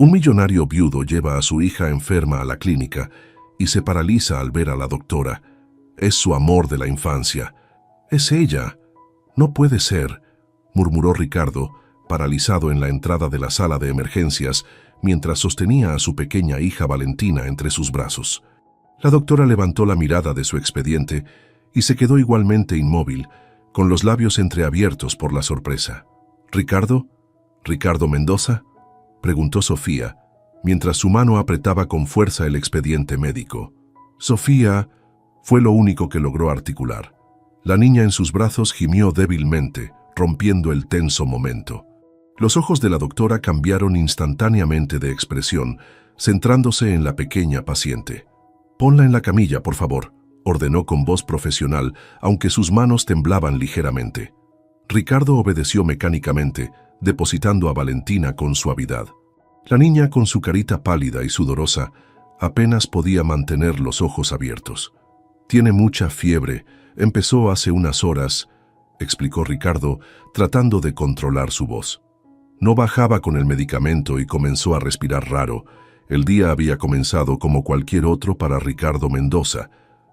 Un millonario viudo lleva a su hija enferma a la clínica y se paraliza al ver a la doctora. Es su amor de la infancia. Es ella. No puede ser, murmuró Ricardo, paralizado en la entrada de la sala de emergencias, mientras sostenía a su pequeña hija Valentina entre sus brazos. La doctora levantó la mirada de su expediente y se quedó igualmente inmóvil, con los labios entreabiertos por la sorpresa. ¿Ricardo? ¿Ricardo Mendoza?, preguntó Sofía, mientras su mano apretaba con fuerza el expediente médico. Sofía fue lo único que logró articular. La niña en sus brazos gimió débilmente, rompiendo el tenso momento. Los ojos de la doctora cambiaron instantáneamente de expresión, centrándose en la pequeña paciente. «Ponla en la camilla, por favor», ordenó con voz profesional, aunque sus manos temblaban ligeramente. Ricardo obedeció mecánicamente, depositando a Valentina con suavidad. La niña, con su carita pálida y sudorosa, apenas podía mantener los ojos abiertos. «Tiene mucha fiebre. Empezó hace unas horas», explicó Ricardo, tratando de controlar su voz. No bajaba con el medicamento y comenzó a respirar raro. El día había comenzado como cualquier otro para Ricardo Mendoza,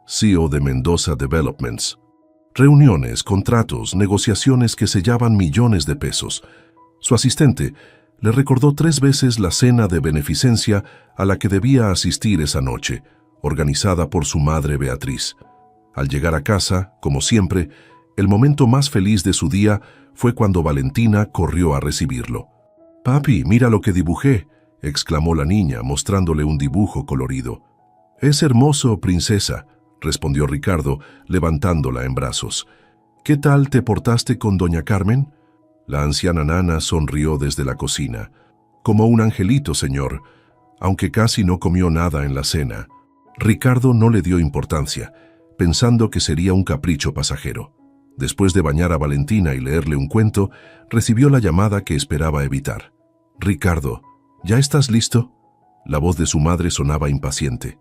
CEO de Mendoza Developments. Reuniones, contratos, negociaciones que sellaban millones de pesos. Su asistente le recordó 3 veces la cena de beneficencia a la que debía asistir esa noche, organizada por su madre Beatriz. Al llegar a casa, como siempre, el momento más feliz de su día fue cuando Valentina corrió a recibirlo. «Papi, mira lo que dibujé», exclamó la niña, mostrándole un dibujo colorido. «Es hermoso, princesa», respondió Ricardo, levantándola en brazos. «¿Qué tal te portaste con doña Carmen?». La anciana nana sonrió desde la cocina. «Como un angelito, señor», aunque casi no comió nada en la cena. Ricardo no le dio importancia, pensando que sería un capricho pasajero. Después de bañar a Valentina y leerle un cuento, recibió la llamada que esperaba evitar. «Ricardo, ¿ya estás listo?». La voz de su madre sonaba impaciente.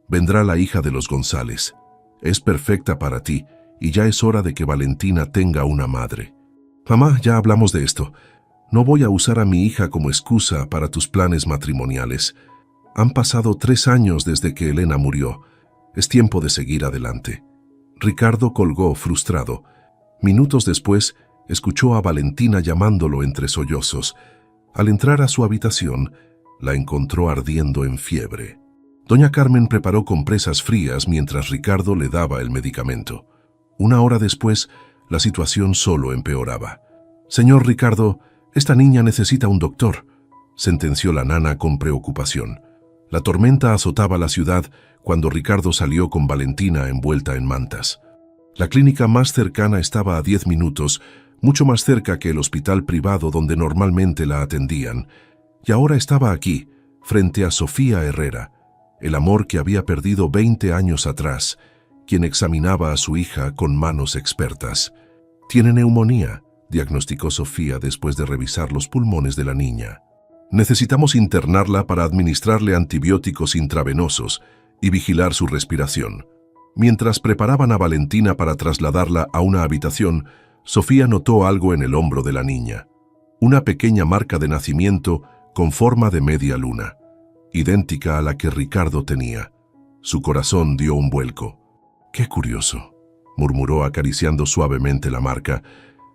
«Vendrá la hija de los González. Es perfecta para ti, y ya es hora de que Valentina tenga una madre». «Mamá, ya hablamos de esto. No voy a usar a mi hija como excusa para tus planes matrimoniales. Han pasado 3 años desde que Elena murió. Es tiempo de seguir adelante». Ricardo colgó frustrado. Minutos después, escuchó a Valentina llamándolo entre sollozos. Al entrar a su habitación, la encontró ardiendo en fiebre. Doña Carmen preparó compresas frías mientras Ricardo le daba el medicamento. 1 hora después, la situación solo empeoraba. «Señor Ricardo, esta niña necesita un doctor», sentenció la nana con preocupación. La tormenta azotaba la ciudad cuando Ricardo salió con Valentina envuelta en mantas. La clínica más cercana estaba a 10 minutos, mucho más cerca que el hospital privado donde normalmente la atendían. Y ahora estaba aquí, frente a Sofía Herrera, el amor que había perdido 20 años atrás, quien examinaba a su hija con manos expertas. «Tiene neumonía», diagnosticó Sofía después de revisar los pulmones de la niña. «Necesitamos internarla para administrarle antibióticos intravenosos y vigilar su respiración». Mientras preparaban a Valentina para trasladarla a una habitación, Sofía notó algo en el hombro de la niña. Una pequeña marca de nacimiento con forma de media luna, idéntica a la que Ricardo tenía. Su corazón dio un vuelco. «Qué curioso», murmuró acariciando suavemente la marca.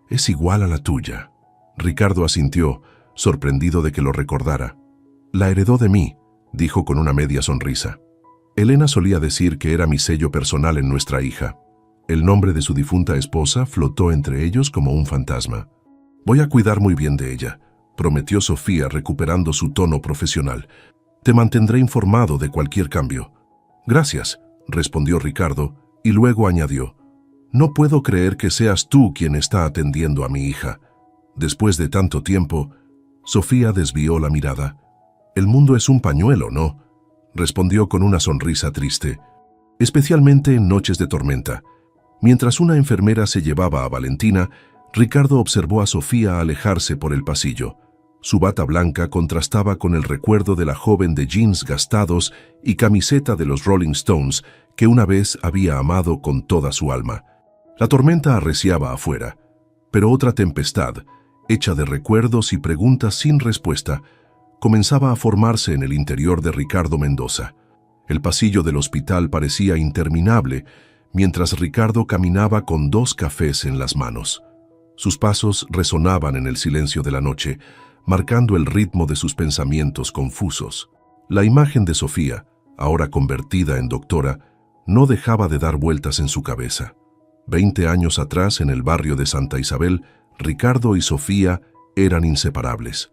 «Es igual a la tuya». Ricardo asintió, sorprendido de que lo recordara. «La heredó de mí», dijo con una media sonrisa. «Elena solía decir que era mi sello personal en nuestra hija». El nombre de su difunta esposa flotó entre ellos como un fantasma. «Voy a cuidar muy bien de ella», prometió Sofía recuperando su tono profesional. «Te mantendré informado de cualquier cambio». «Gracias», respondió Ricardo, y luego añadió: «No puedo creer que seas tú quien está atendiendo a mi hija». Después de tanto tiempo, Sofía desvió la mirada. «El mundo es un pañuelo, ¿no?», respondió con una sonrisa triste. «Especialmente en noches de tormenta». Mientras una enfermera se llevaba a Valentina, Ricardo observó a Sofía alejarse por el pasillo. Su bata blanca contrastaba con el recuerdo de la joven de jeans gastados y camiseta de los Rolling Stones que una vez había amado con toda su alma. La tormenta arreciaba afuera, pero otra tempestad, hecha de recuerdos y preguntas sin respuesta, comenzaba a formarse en el interior de Ricardo Mendoza. El pasillo del hospital parecía interminable, mientras Ricardo caminaba con 2 cafés en las manos. Sus pasos resonaban en el silencio de la noche, marcando el ritmo de sus pensamientos confusos. La imagen de Sofía, ahora convertida en doctora, no dejaba de dar vueltas en su cabeza. 20 años atrás, en el barrio de Santa Isabel, Ricardo y Sofía eran inseparables.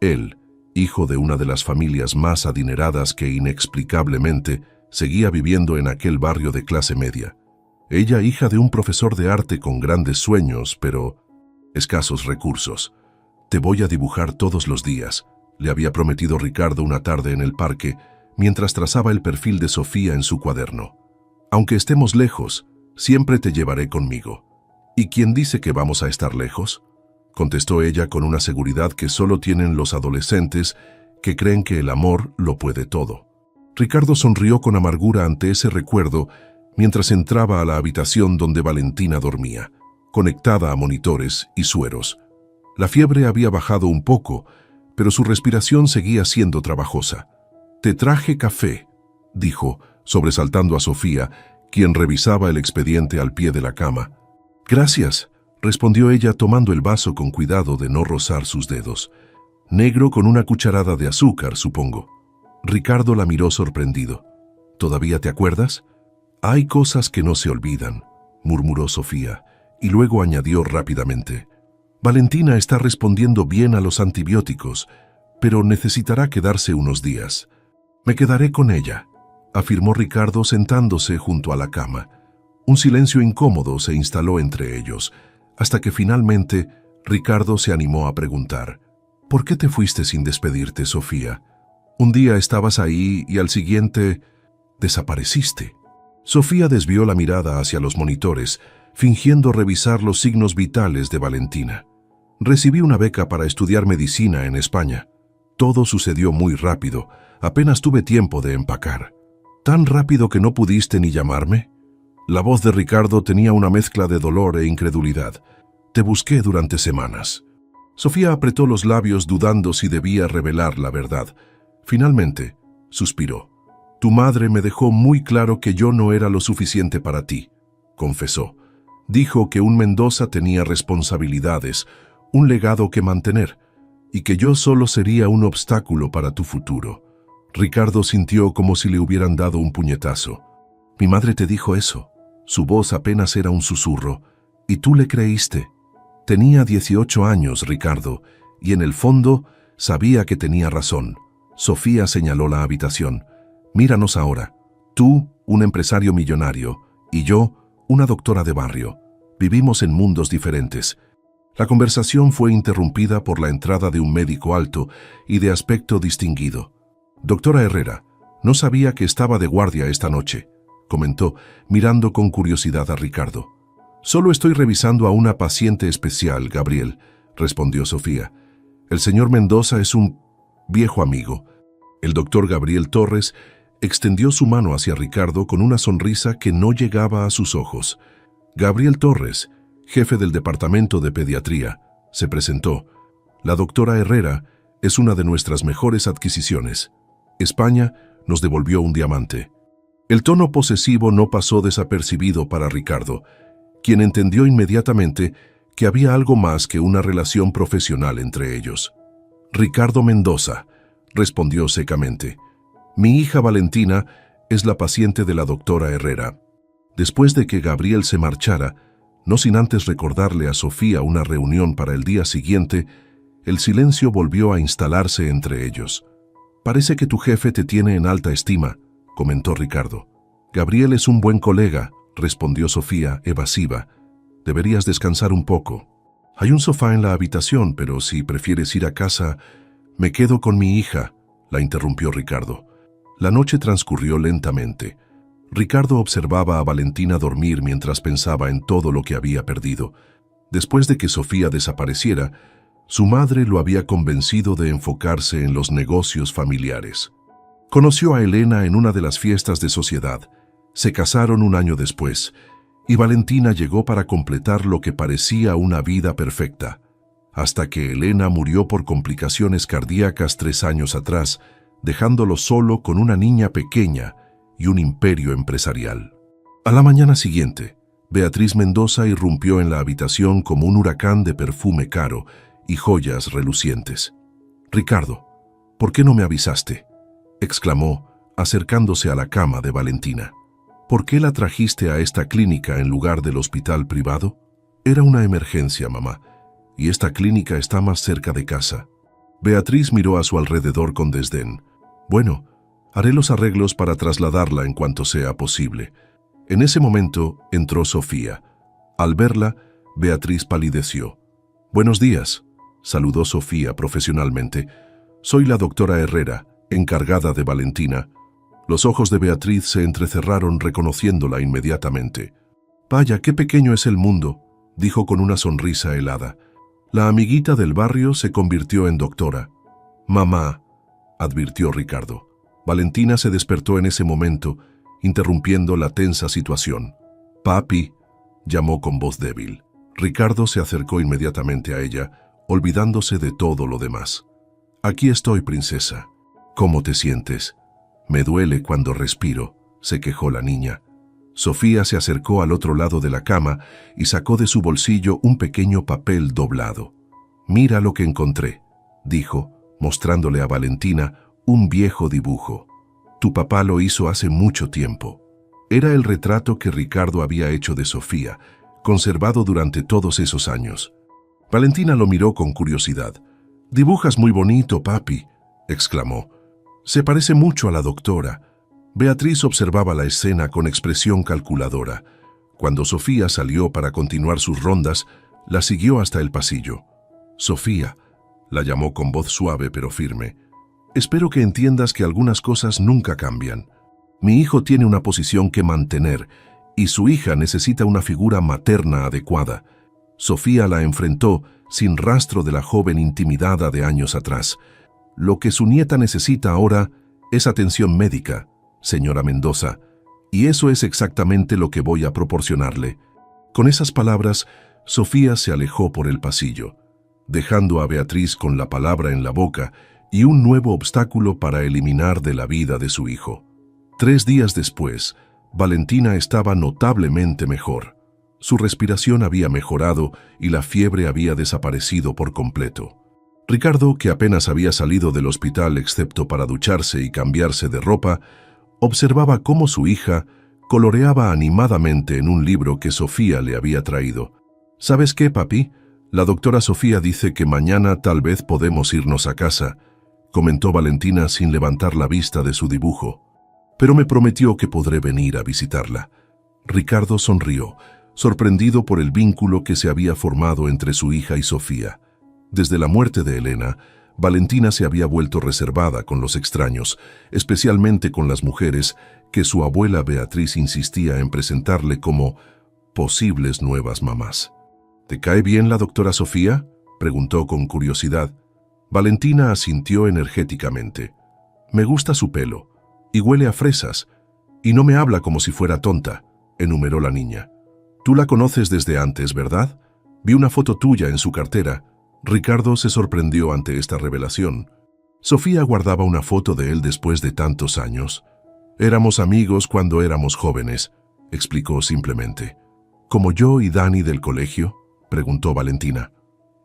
Él, hijo de una de las familias más adineradas que inexplicablemente seguía viviendo en aquel barrio de clase media. Ella, hija de un profesor de arte con grandes sueños, pero escasos recursos. «Te voy a dibujar todos los días», le había prometido Ricardo una tarde en el parque, mientras trazaba el perfil de Sofía en su cuaderno. «Aunque estemos lejos, siempre te llevaré conmigo». «¿Y quién dice que vamos a estar lejos?», contestó ella con una seguridad que solo tienen los adolescentes que creen que el amor lo puede todo. Ricardo sonrió con amargura ante ese recuerdo mientras entraba a la habitación donde Valentina dormía, conectada a monitores y sueros. La fiebre había bajado un poco, pero su respiración seguía siendo trabajosa. «Te traje café», dijo, sobresaltando a Sofía, quien revisaba el expediente al pie de la cama. «Gracias», respondió ella tomando el vaso con cuidado de no rozar sus dedos. «Negro con una cucharada de azúcar, supongo». Ricardo la miró sorprendido. «¿Todavía te acuerdas?». «Hay cosas que no se olvidan», murmuró Sofía, y luego añadió rápidamente. «Valentina está respondiendo bien a los antibióticos, pero necesitará quedarse unos días». «Me quedaré con ella», afirmó Ricardo sentándose junto a la cama. Un silencio incómodo se instaló entre ellos, hasta que finalmente Ricardo se animó a preguntar: «¿Por qué te fuiste sin despedirte, Sofía? Un día estabas ahí y al siguiente desapareciste». Sofía desvió la mirada hacia los monitores, fingiendo revisar los signos vitales de Valentina. «Recibí una beca para estudiar medicina en España. Todo sucedió muy rápido, apenas tuve tiempo de empacar». «¿Tan rápido que no pudiste ni llamarme?». La voz de Ricardo tenía una mezcla de dolor e incredulidad. «Te busqué durante semanas». Sofía apretó los labios dudando si debía revelar la verdad. Finalmente, suspiró. «Tu madre me dejó muy claro que yo no era lo suficiente para ti», confesó. «Dijo que un Mendoza tenía responsabilidades, un legado que mantener, y que yo solo sería un obstáculo para tu futuro». Ricardo sintió como si le hubieran dado un puñetazo. «Mi madre te dijo eso». Su voz apenas era un susurro. «¿Y tú le creíste?». Tenía 18 años, Ricardo, y en el fondo sabía que tenía razón. Sofía señaló la habitación. «Míranos ahora. Tú, un empresario millonario, y yo, una doctora de barrio. Vivimos en mundos diferentes». La conversación fue interrumpida por la entrada de un médico alto y de aspecto distinguido. «Doctora Herrera, no sabía que estaba de guardia esta noche», comentó, mirando con curiosidad a Ricardo. «Solo estoy revisando a una paciente especial, Gabriel», respondió Sofía. «El señor Mendoza es un viejo amigo». El doctor Gabriel Torres extendió su mano hacia Ricardo con una sonrisa que no llegaba a sus ojos. «Gabriel Torres, jefe del departamento de pediatría», se presentó. «La doctora Herrera es una de nuestras mejores adquisiciones. España nos devolvió un diamante». El tono posesivo no pasó desapercibido para Ricardo, quien entendió inmediatamente que había algo más que una relación profesional entre ellos. «Ricardo Mendoza», respondió secamente. «Mi hija Valentina es la paciente de la doctora Herrera». Después de que Gabriel se marchara, no sin antes recordarle a Sofía una reunión para el día siguiente, el silencio volvió a instalarse entre ellos. «Parece que tu jefe te tiene en alta estima», comentó Ricardo. «Gabriel es un buen colega», respondió Sofía, evasiva. «Deberías descansar un poco. Hay un sofá en la habitación, pero si prefieres ir a casa...». «Me quedo con mi hija», la interrumpió Ricardo. La noche transcurrió lentamente. Ricardo observaba a Valentina dormir mientras pensaba en todo lo que había perdido. Después de que Sofía desapareciera, su madre lo había convencido de enfocarse en los negocios familiares. Conoció a Elena en una de las fiestas de sociedad. Se casaron un año después, y Valentina llegó para completar lo que parecía una vida perfecta. hasta que Elena murió por complicaciones cardíacas 3 años atrás, dejándolo solo con una niña pequeña y un imperio empresarial. A la mañana siguiente, Beatriz Mendoza irrumpió en la habitación como un huracán de perfume caro y joyas relucientes. «Ricardo, ¿por qué no me avisaste?», exclamó, acercándose a la cama de Valentina. «¿Por qué la trajiste a esta clínica en lugar del hospital privado?». «Era una emergencia, mamá, y esta clínica está más cerca de casa». Beatriz miró a su alrededor con desdén. «Bueno, haré los arreglos para trasladarla en cuanto sea posible». En ese momento entró Sofía. Al verla, Beatriz palideció. «Buenos días», saludó Sofía profesionalmente. «Soy la doctora Herrera, encargada de Valentina». Los ojos de Beatriz se entrecerraron reconociéndola inmediatamente. «Vaya, qué pequeño es el mundo», dijo con una sonrisa helada. La amiguita del barrio se convirtió en doctora. «Mamá», advirtió Ricardo. Valentina se despertó en ese momento, interrumpiendo la tensa situación. «Papi», llamó con voz débil. Ricardo se acercó inmediatamente a ella, olvidándose de todo lo demás. «Aquí estoy, princesa». «¿Cómo te sientes?». «Me duele cuando respiro», se quejó la niña. Sofía se acercó al otro lado de la cama y sacó de su bolsillo un pequeño papel doblado. «Mira lo que encontré», dijo, mostrándole a Valentina un viejo dibujo. «Tu papá lo hizo hace mucho tiempo». Era el retrato que Ricardo había hecho de Sofía, conservado durante todos esos años. Valentina lo miró con curiosidad. «Dibujas muy bonito, papi», exclamó. «Se parece mucho a la doctora». Beatriz observaba la escena con expresión calculadora. Cuando Sofía salió para continuar sus rondas, la siguió hasta el pasillo. «Sofía», la llamó con voz suave pero firme, «espero que entiendas que algunas cosas nunca cambian. Mi hijo tiene una posición que mantener y su hija necesita una figura materna adecuada». Sofía la enfrentó sin rastro de la joven intimidada de años atrás. «Lo que su nieta necesita ahora es atención médica, señora Mendoza, y eso es exactamente lo que voy a proporcionarle». Con esas palabras, Sofía se alejó por el pasillo, dejando a Beatriz con la palabra en la boca y un nuevo obstáculo para eliminar de la vida de su hijo. 3 días después, Valentina estaba notablemente mejor. Su respiración había mejorado y la fiebre había desaparecido por completo. Ricardo, que apenas había salido del hospital excepto para ducharse y cambiarse de ropa, observaba cómo su hija coloreaba animadamente en un libro que Sofía le había traído. «¿Sabes qué, papi? La doctora Sofía dice que mañana tal vez podemos irnos a casa», comentó Valentina sin levantar la vista de su dibujo. «Pero me prometió que podré venir a visitarla». Ricardo sonrió, sorprendido por el vínculo que se había formado entre su hija y Sofía. Desde la muerte de Elena, Valentina se había vuelto reservada con los extraños, especialmente con las mujeres que su abuela Beatriz insistía en presentarle como posibles nuevas mamás. «¿Te cae bien la doctora Sofía?», preguntó con curiosidad. Valentina asintió energéticamente. «Me gusta su pelo, y huele a fresas, y no me habla como si fuera tonta», enumeró la niña. «Tú la conoces desde antes, ¿verdad? Vi una foto tuya en su cartera». Ricardo se sorprendió ante esta revelación. Sofía guardaba una foto de él después de tantos años. «Éramos amigos cuando éramos jóvenes», explicó simplemente. «¿Como yo y Dani del colegio?», preguntó Valentina.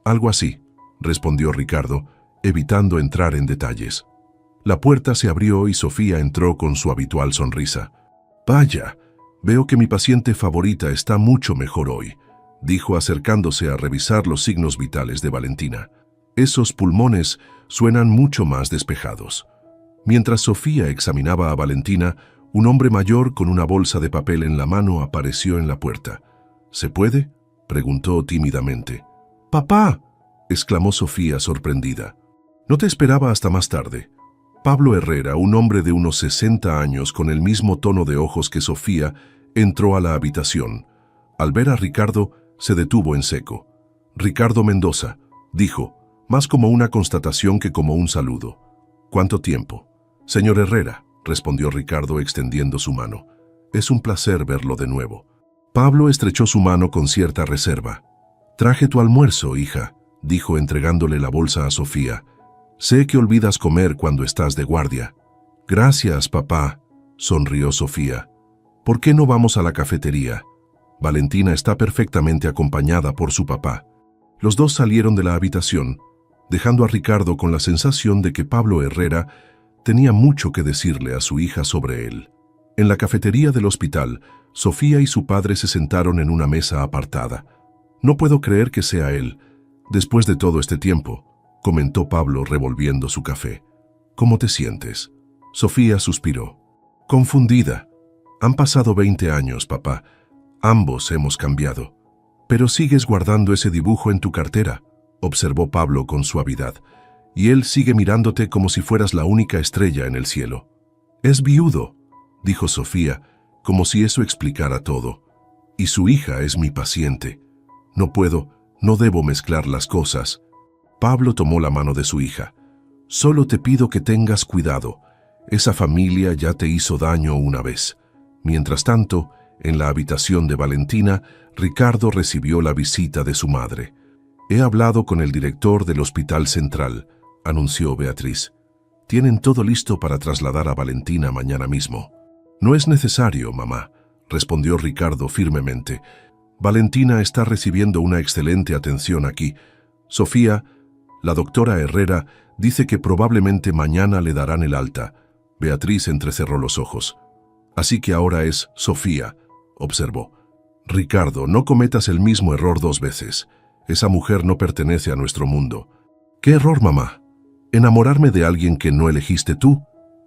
«Algo así», respondió Ricardo, evitando entrar en detalles. La puerta se abrió y Sofía entró con su habitual sonrisa. «Vaya, veo que mi paciente favorita está mucho mejor hoy», dijo acercándose a revisar los signos vitales de Valentina. «Esos pulmones suenan mucho más despejados». Mientras Sofía examinaba a Valentina, un hombre mayor con una bolsa de papel en la mano apareció en la puerta. «¿Se puede?», preguntó tímidamente. «¡Papá!», exclamó Sofía sorprendida. «No te esperaba hasta más tarde». Pablo Herrera, un hombre de unos 60 años con el mismo tono de ojos que Sofía, entró a la habitación. Al ver a Ricardo, se detuvo en seco. «Ricardo Mendoza», dijo, más como una constatación que como un saludo. «¿Cuánto tiempo?». «Señor Herrera», respondió Ricardo extendiendo su mano. «Es un placer verlo de nuevo». Pablo estrechó su mano con cierta reserva. «Traje tu almuerzo, hija», dijo entregándole la bolsa a Sofía. Sé que olvidas comer cuando estás de guardia. Gracias, papá, sonrió Sofía. ¿Por qué no vamos a la cafetería? Valentina está perfectamente acompañada por su papá. Los dos salieron de la habitación, dejando a Ricardo con la sensación de que Pablo Herrera tenía mucho que decirle a su hija sobre él. En la cafetería del hospital, Sofía y su padre se sentaron en una mesa apartada. No puedo creer que sea él, después de todo este tiempo, comentó Pablo revolviendo su café. ¿Cómo te sientes? Sofía suspiró. Confundida. Han pasado 20 años, papá. Ambos hemos cambiado. Pero sigues guardando ese dibujo en tu cartera, observó Pablo con suavidad, y él sigue mirándote como si fueras la única estrella en el cielo. Es viudo, dijo Sofía, como si eso explicara todo. Y su hija es mi paciente. No debo mezclar las cosas. Pablo tomó la mano de su hija. Solo te pido que tengas cuidado. Esa familia ya te hizo daño una vez. Mientras tanto, en la habitación de Valentina, Ricardo recibió la visita de su madre. He hablado con el director del Hospital Central, anunció Beatriz. Tienen todo listo para trasladar a Valentina mañana mismo. No es necesario, mamá, respondió Ricardo firmemente. Valentina está recibiendo una excelente atención aquí. Sofía, la doctora Herrera, dice que probablemente mañana le darán el alta. Beatriz entrecerró los ojos. Así que ahora es Sofía, observó. Ricardo, no cometas el mismo error 2 veces. Esa mujer no pertenece a nuestro mundo. ¿Qué error, mamá? ¿Enamorarme de alguien que no elegiste tú?,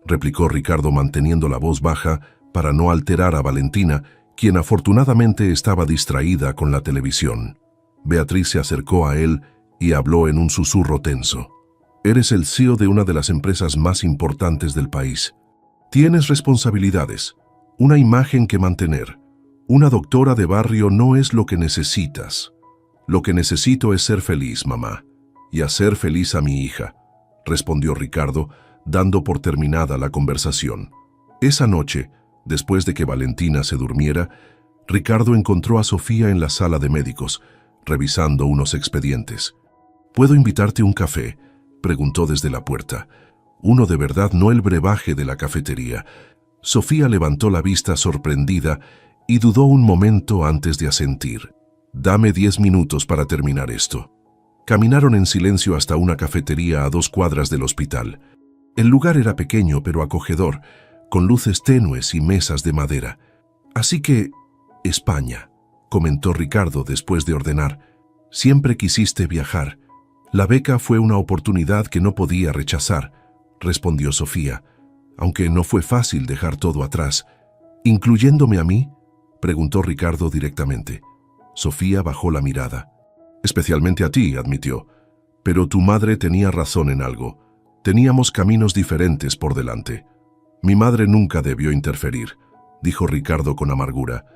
replicó Ricardo manteniendo la voz baja para no alterar a Valentina, quien afortunadamente estaba distraída con la televisión. Beatriz se acercó a él y habló en un susurro tenso. Eres el CEO de una de las empresas más importantes del país. Tienes responsabilidades, una imagen que mantener. Una doctora de barrio no es lo que necesitas. Lo que necesito es ser feliz, mamá, y hacer feliz a mi hija, respondió Ricardo, dando por terminada la conversación. Esa noche, después de que Valentina se durmiera, Ricardo encontró a Sofía en la sala de médicos, revisando unos expedientes. ¿Puedo invitarte un café?, preguntó desde la puerta. Uno de verdad, no el brebaje de la cafetería. Sofía levantó la vista sorprendida y dudó un momento antes de asentir. Dame 10 minutos para terminar esto. Caminaron en silencio hasta una cafetería a 2 cuadras del hospital. El lugar era pequeño pero acogedor, con luces tenues y mesas de madera. Así que, España, comentó Ricardo después de ordenar. Siempre quisiste viajar. La beca fue una oportunidad que no podía rechazar, respondió Sofía, aunque no fue fácil dejar todo atrás. ¿Incluyéndome a mí?, preguntó Ricardo directamente. Sofía bajó la mirada. Especialmente a ti, admitió. Pero tu madre tenía razón en algo. Teníamos caminos diferentes por delante. Mi madre nunca debió interferir, dijo Ricardo con amargura.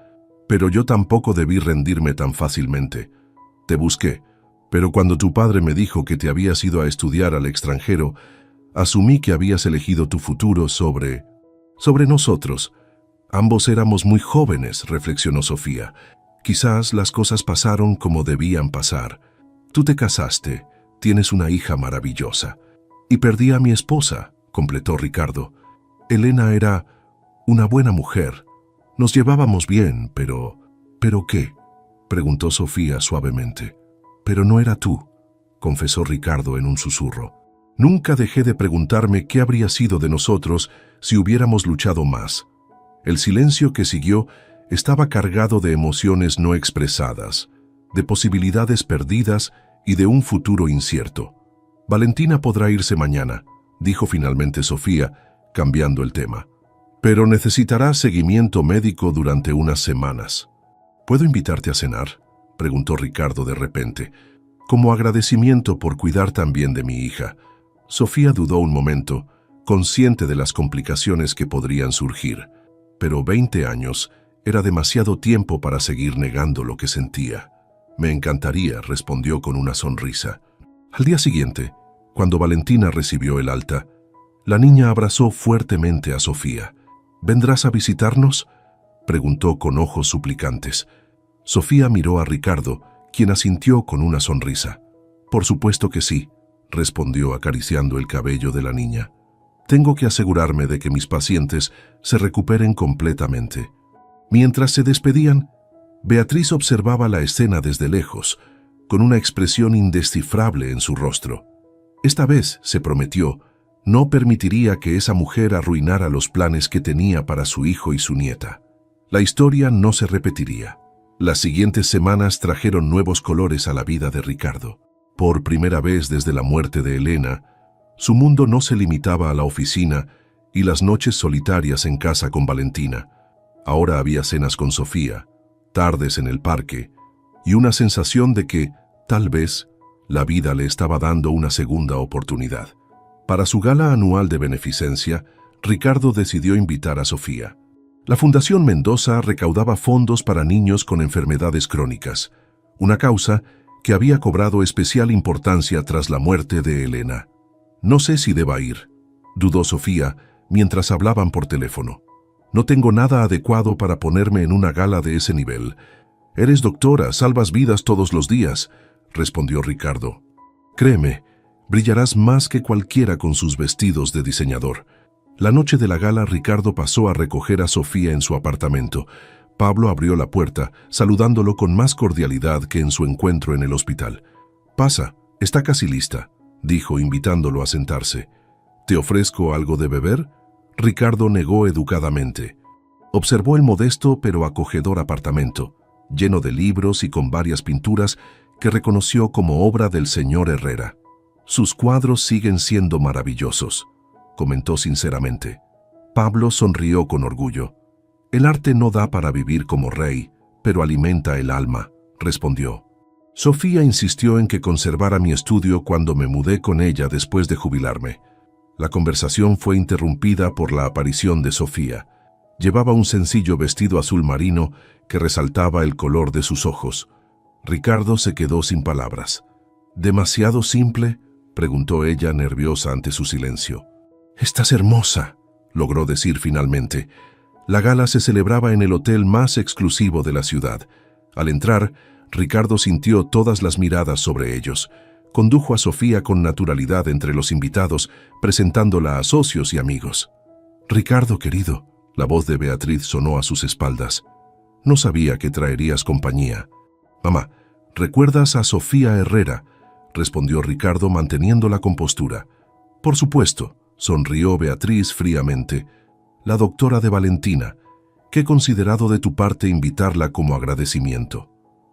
Pero yo tampoco debí rendirme tan fácilmente. Te busqué, pero cuando tu padre me dijo que te habías ido a estudiar al extranjero, asumí que habías elegido tu futuro sobre nosotros. Ambos éramos muy jóvenes, reflexionó Sofía. Quizás las cosas pasaron como debían pasar. Tú te casaste, tienes una hija maravillosa. Y perdí a mi esposa, completó Ricardo. Elena era una buena mujer. Nos llevábamos bien, pero... ¿Pero qué?, preguntó Sofía suavemente. Pero no era tú, confesó Ricardo en un susurro. Nunca dejé de preguntarme qué habría sido de nosotros si hubiéramos luchado más. El silencio que siguió estaba cargado de emociones no expresadas, de posibilidades perdidas y de un futuro incierto. Valentina podrá irse mañana, dijo finalmente Sofía, cambiando el tema. Pero necesitará seguimiento médico durante unas semanas. ¿Puedo invitarte a cenar?, preguntó Ricardo de repente, como agradecimiento por cuidar también de mi hija. Sofía dudó un momento, consciente de las complicaciones que podrían surgir, pero 20 años era demasiado tiempo para seguir negando lo que sentía. Me encantaría, respondió con una sonrisa. Al día siguiente, cuando Valentina recibió el alta, la niña abrazó fuertemente a Sofía. ¿Vendrás a visitarnos?, preguntó con ojos suplicantes. Sofía miró a Ricardo, quien asintió con una sonrisa. Por supuesto que sí, respondió acariciando el cabello de la niña. Tengo que asegurarme de que mis pacientes se recuperen completamente. Mientras se despedían, Beatriz observaba la escena desde lejos, con una expresión indescifrable en su rostro. Esta vez, se prometió, no permitiría que esa mujer arruinara los planes que tenía para su hijo y su nieta. La historia no se repetiría. Las siguientes semanas trajeron nuevos colores a la vida de Ricardo. Por primera vez desde la muerte de Elena, su mundo no se limitaba a la oficina y las noches solitarias en casa con Valentina. Ahora había cenas con Sofía, tardes en el parque y una sensación de que, tal vez, la vida le estaba dando una segunda oportunidad. Para su gala anual de beneficencia, Ricardo decidió invitar a Sofía. La Fundación Mendoza recaudaba fondos para niños con enfermedades crónicas, una causa que había cobrado especial importancia tras la muerte de Elena. No sé si deba ir, dudó Sofía mientras hablaban por teléfono. No tengo nada adecuado para ponerme en una gala de ese nivel. Eres doctora, salvas vidas todos los días, respondió Ricardo. Créeme, brillarás más que cualquiera con sus vestidos de diseñador. La noche de la gala, Ricardo pasó a recoger a Sofía en su apartamento. Pablo abrió la puerta, saludándolo con más cordialidad que en su encuentro en el hospital. «Pasa, está casi lista», dijo, invitándolo a sentarse. «¿Te ofrezco algo de beber?» Ricardo negó educadamente. Observó el modesto pero acogedor apartamento, lleno de libros y con varias pinturas que reconoció como obra del señor Herrera. «Sus cuadros siguen siendo maravillosos», comentó sinceramente. Pablo sonrió con orgullo. «El arte no da para vivir como rey, pero alimenta el alma», respondió. Sofía insistió en que conservara mi estudio cuando me mudé con ella después de jubilarme. La conversación fue interrumpida por la aparición de Sofía. Llevaba un sencillo vestido azul marino que resaltaba el color de sus ojos. Ricardo se quedó sin palabras. «¿Demasiado simple?», preguntó ella, nerviosa ante su silencio. «Estás hermosa», logró decir finalmente. La gala se celebraba en el hotel más exclusivo de la ciudad. Al entrar, Ricardo sintió todas las miradas sobre ellos. Condujo a Sofía con naturalidad entre los invitados, presentándola a socios y amigos. «Ricardo, querido», la voz de Beatriz sonó a sus espaldas. «No sabía que traerías compañía». «Mamá, ¿recuerdas a Sofía Herrera?», respondió Ricardo manteniendo la compostura. «Por supuesto», sonrió Beatriz fríamente. «La doctora de Valentina. Qué considerado de tu parte invitarla como agradecimiento».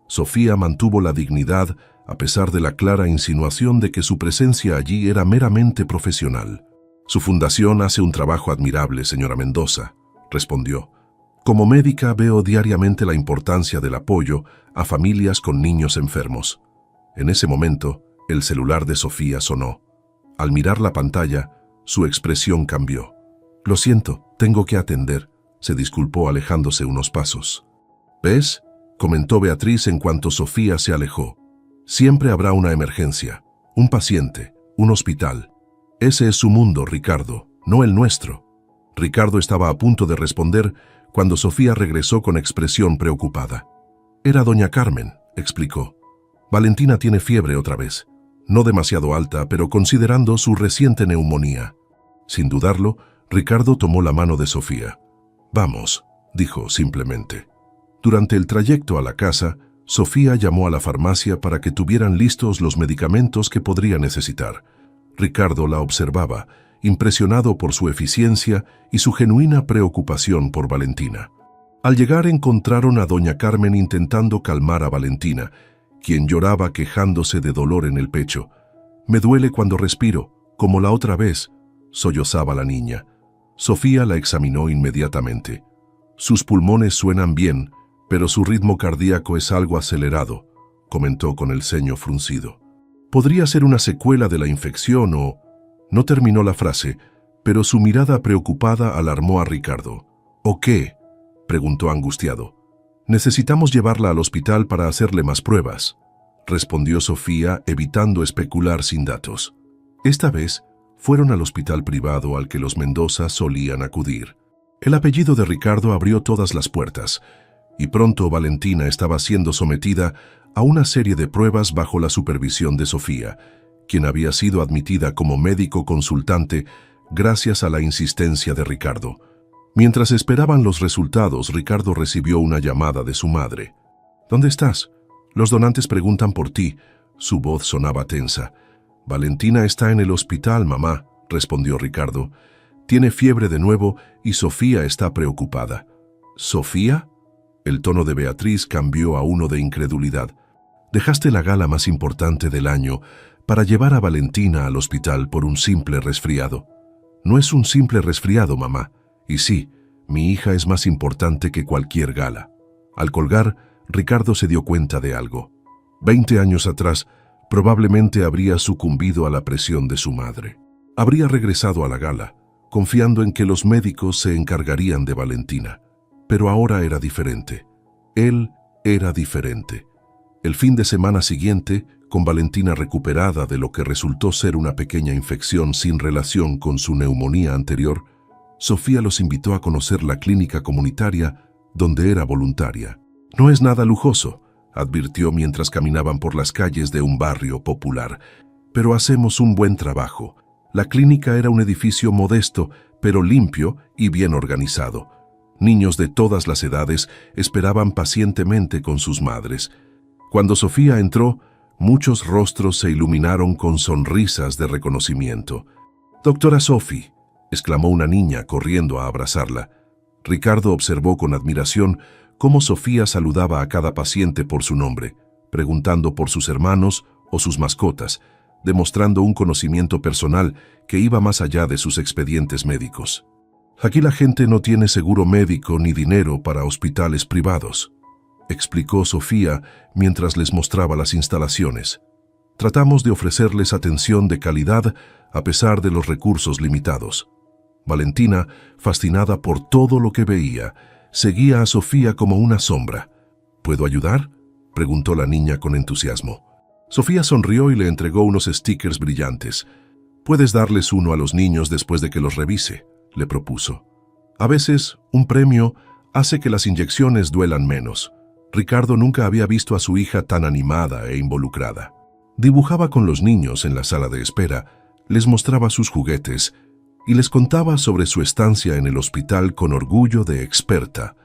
Sofía mantuvo la dignidad a pesar de la clara insinuación de que su presencia allí era meramente profesional. «Su fundación hace un trabajo admirable, señora Mendoza», respondió. «Como médica veo diariamente la importancia del apoyo a familias con niños enfermos». En ese momento, el celular de Sofía sonó. Al mirar la pantalla, su expresión cambió. «Lo siento, tengo que atender», se disculpó alejándose unos pasos. «¿Ves?», comentó Beatriz en cuanto Sofía se alejó. «Siempre habrá una emergencia, un paciente, un hospital. Ese es su mundo, Ricardo, no el nuestro». Ricardo estaba a punto de responder cuando Sofía regresó con expresión preocupada. «Era doña Carmen», explicó. «Valentina tiene fiebre otra vez. No demasiado alta, pero considerando su reciente neumonía». Sin dudarlo, Ricardo tomó la mano de Sofía. «Vamos», dijo simplemente. Durante el trayecto a la casa, Sofía llamó a la farmacia para que tuvieran listos los medicamentos que podría necesitar. Ricardo la observaba, impresionado por su eficiencia y su genuina preocupación por Valentina. Al llegar encontraron a doña Carmen intentando calmar a Valentina, quien lloraba quejándose de dolor en el pecho. «Me duele cuando respiro, como la otra vez», sollozaba la niña. Sofía la examinó inmediatamente. «Sus pulmones suenan bien, pero su ritmo cardíaco es algo acelerado», comentó con el ceño fruncido. «Podría ser una secuela de la infección o...». No terminó la frase, pero su mirada preocupada alarmó a Ricardo. «¿O qué?», preguntó angustiado. «Necesitamos llevarla al hospital para hacerle más pruebas», respondió Sofía, evitando especular sin datos. Esta vez fueron al hospital privado al que los Mendoza solían acudir. El apellido de Ricardo abrió todas las puertas. y pronto Valentina estaba siendo sometida a una serie de pruebas bajo la supervisión de Sofía, quien había sido admitida como médico consultante gracias a la insistencia de Ricardo. Mientras esperaban los resultados, Ricardo recibió una llamada de su madre. «¿Dónde estás? Los donantes preguntan por ti». Su voz sonaba tensa. «Valentina está en el hospital, mamá», respondió Ricardo. «Tiene fiebre de nuevo y Sofía está preocupada». «¿Sofía?». El tono de Beatriz cambió a uno de incredulidad. «Dejaste la gala más importante del año para llevar a Valentina al hospital por un simple resfriado». «No es un simple resfriado, mamá. Y sí, mi hija es más importante que cualquier gala». Al colgar, Ricardo se dio cuenta de algo. 20 años atrás, probablemente habría sucumbido a la presión de su madre. Habría regresado a la gala, confiando en que los médicos se encargarían de Valentina. Pero ahora era diferente. Él era diferente. El fin de semana siguiente, con Valentina recuperada de lo que resultó ser una pequeña infección sin relación con su neumonía anterior, Sofía los invitó a conocer la clínica comunitaria donde era voluntaria. «No es nada lujoso», advirtió mientras caminaban por las calles de un barrio popular, «pero hacemos un buen trabajo». La clínica era un edificio modesto, pero limpio y bien organizado. Niños de todas las edades esperaban pacientemente con sus madres. Cuando Sofía entró, muchos rostros se iluminaron con sonrisas de reconocimiento. «Doctora Sophie», exclamó una niña corriendo a abrazarla. Ricardo observó con admiración cómo Sofía saludaba a cada paciente por su nombre, preguntando por sus hermanos o sus mascotas, demostrando un conocimiento personal que iba más allá de sus expedientes médicos. «Aquí la gente no tiene seguro médico ni dinero para hospitales privados», explicó Sofía mientras les mostraba las instalaciones. «Tratamos de ofrecerles atención de calidad a pesar de los recursos limitados». Valentina, fascinada por todo lo que veía, seguía a Sofía como una sombra. «¿Puedo ayudar?», preguntó la niña con entusiasmo. Sofía sonrió y le entregó unos stickers brillantes. «Puedes darles uno a los niños después de que los revise», le propuso. «A veces, un premio hace que las inyecciones duelan menos». Ricardo nunca había visto a su hija tan animada e involucrada. Dibujaba con los niños en la sala de espera, les mostraba sus juguetes y les contaba sobre su estancia en el hospital con orgullo de experta.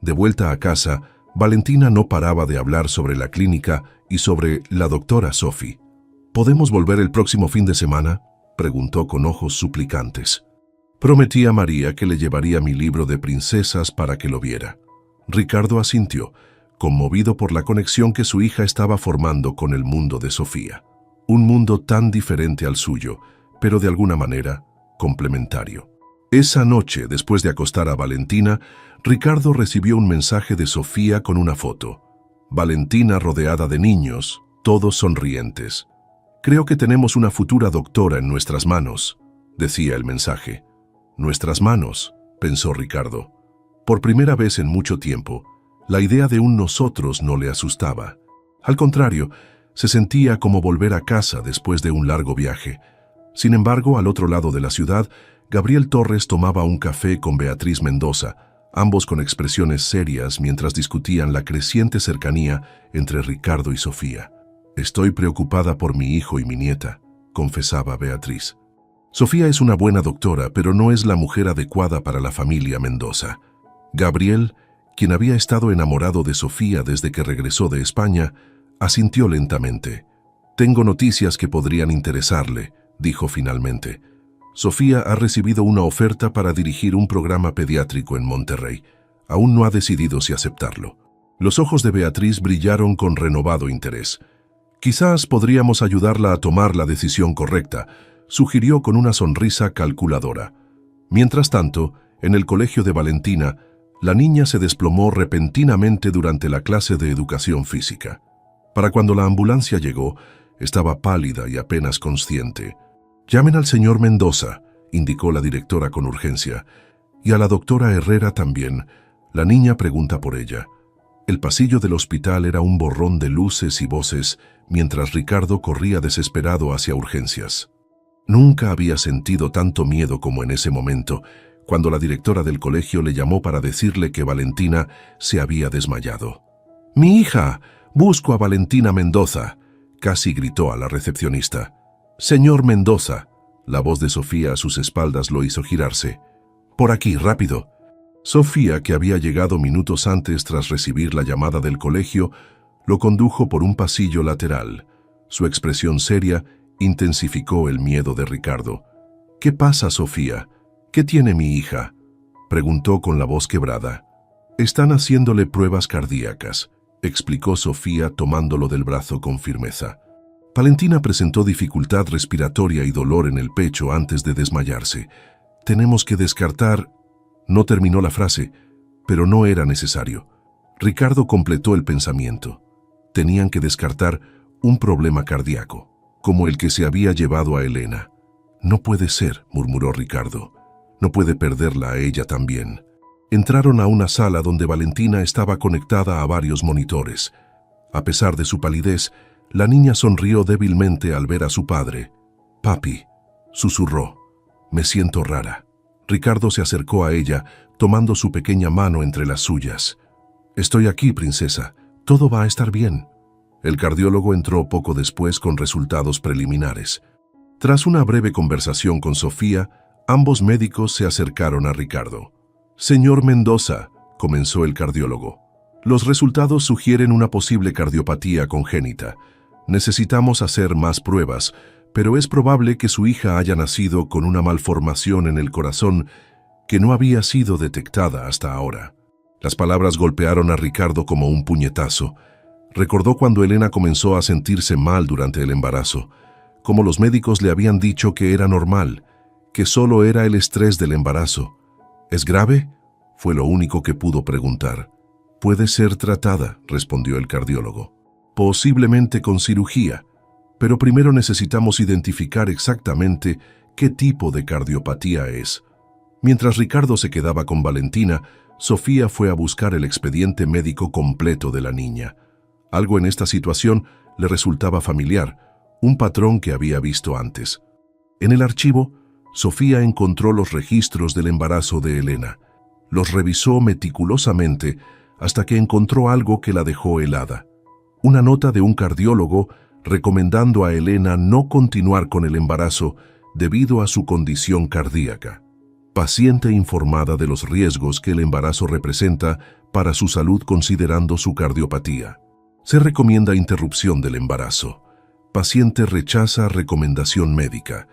De vuelta a casa, Valentina no paraba de hablar sobre la clínica y sobre la doctora Sophie. «¿Podemos volver el próximo fin de semana?», preguntó con ojos suplicantes. Prometí a María que le llevaría mi libro de princesas para que lo viera. Ricardo asintió, conmovido por la conexión que su hija estaba formando con el mundo de Sofía. Un mundo tan diferente al suyo, pero de alguna manera complementario. Esa noche, después de acostar a Valentina, Ricardo recibió un mensaje de Sofía con una foto. Valentina rodeada de niños, todos sonrientes. «Creo que tenemos una futura doctora en nuestras manos», decía el mensaje. «Nuestras manos», pensó Ricardo. Por primera vez en mucho tiempo, la idea de un nosotros no le asustaba. Al contrario, se sentía como volver a casa después de un largo viaje. Sin embargo, al otro lado de la ciudad, Gabriel Torres tomaba un café con Beatriz Mendoza, ambos con expresiones serias mientras discutían la creciente cercanía entre Ricardo y Sofía. «Estoy preocupada por mi hijo y mi nieta», confesaba Beatriz. «Sofía es una buena doctora, pero no es la mujer adecuada para la familia Mendoza». Gabriel, quien había estado enamorado de Sofía desde que regresó de España, asintió lentamente. «Tengo noticias que podrían interesarle», dijo finalmente. «Sofía ha recibido una oferta para dirigir un programa pediátrico en Monterrey. Aún no ha decidido si aceptarlo». Los ojos de Beatriz brillaron con renovado interés. «Quizás podríamos ayudarla a tomar la decisión correcta», sugirió con una sonrisa calculadora. Mientras tanto, en el colegio de Valentina, la niña se desplomó repentinamente durante la clase de educación física. Para cuando la ambulancia llegó, estaba pálida y apenas consciente. «Llamen al señor Mendoza», indicó la directora con urgencia, «y a la doctora Herrera también. La niña pregunta por ella». El pasillo del hospital era un borrón de luces y voces, mientras Ricardo corría desesperado hacia urgencias. Nunca había sentido tanto miedo como en ese momento, cuando la directora del colegio le llamó para decirle que Valentina se había desmayado. «¡Mi hija! Busco a Valentina Mendoza», casi gritó a la recepcionista. «Señor Mendoza». La voz de Sofía a sus espaldas lo hizo girarse. «Por aquí, rápido». Sofía, que había llegado minutos antes tras recibir la llamada del colegio, lo condujo por un pasillo lateral. Su expresión seria intensificó el miedo de Ricardo. «¿Qué pasa, Sofía? ¿Qué tiene mi hija?», preguntó con la voz quebrada. «Están haciéndole pruebas cardíacas», explicó Sofía tomándolo del brazo con firmeza. Valentina presentó dificultad respiratoria y dolor en el pecho antes de desmayarse. «Tenemos que descartar...» No terminó la frase, pero no era necesario. Ricardo completó el pensamiento. Tenían que descartar un problema cardíaco, como el que se había llevado a Elena. «No puede ser», murmuró Ricardo. «No puede perderla a ella también». Entraron a una sala donde Valentina estaba conectada a varios monitores. A pesar de su palidez, la niña sonrió débilmente al ver a su padre. «Papi», susurró, «me siento rara». Ricardo se acercó a ella, tomando su pequeña mano entre las suyas. «Estoy aquí, princesa. Todo va a estar bien». El cardiólogo entró poco después con resultados preliminares. Tras una breve conversación con Sofía, ambos médicos se acercaron a Ricardo. «Señor Mendoza», comenzó el cardiólogo, «los resultados sugieren una posible cardiopatía congénita. Necesitamos hacer más pruebas, pero es probable que su hija haya nacido con una malformación en el corazón que no había sido detectada hasta ahora». Las palabras golpearon a Ricardo como un puñetazo. Recordó cuando Elena comenzó a sentirse mal durante el embarazo, como los médicos le habían dicho que era normal, que solo era el estrés del embarazo. «¿Es grave?», fue lo único que pudo preguntar. «Puede ser tratada», respondió el cardiólogo. «Posiblemente con cirugía, pero primero necesitamos identificar exactamente qué tipo de cardiopatía es». Mientras Ricardo se quedaba con Valentina, Sofía fue a buscar el expediente médico completo de la niña. Algo en esta situación le resultaba familiar, un patrón que había visto antes. En el archivo, Sofía encontró los registros del embarazo de Elena. Los revisó meticulosamente hasta que encontró algo que la dejó helada. Una nota de un cardiólogo recomendando a Elena no continuar con el embarazo debido a su condición cardíaca. Paciente informada de los riesgos que el embarazo representa para su salud considerando su cardiopatía. Se recomienda interrupción del embarazo. Paciente rechaza recomendación médica.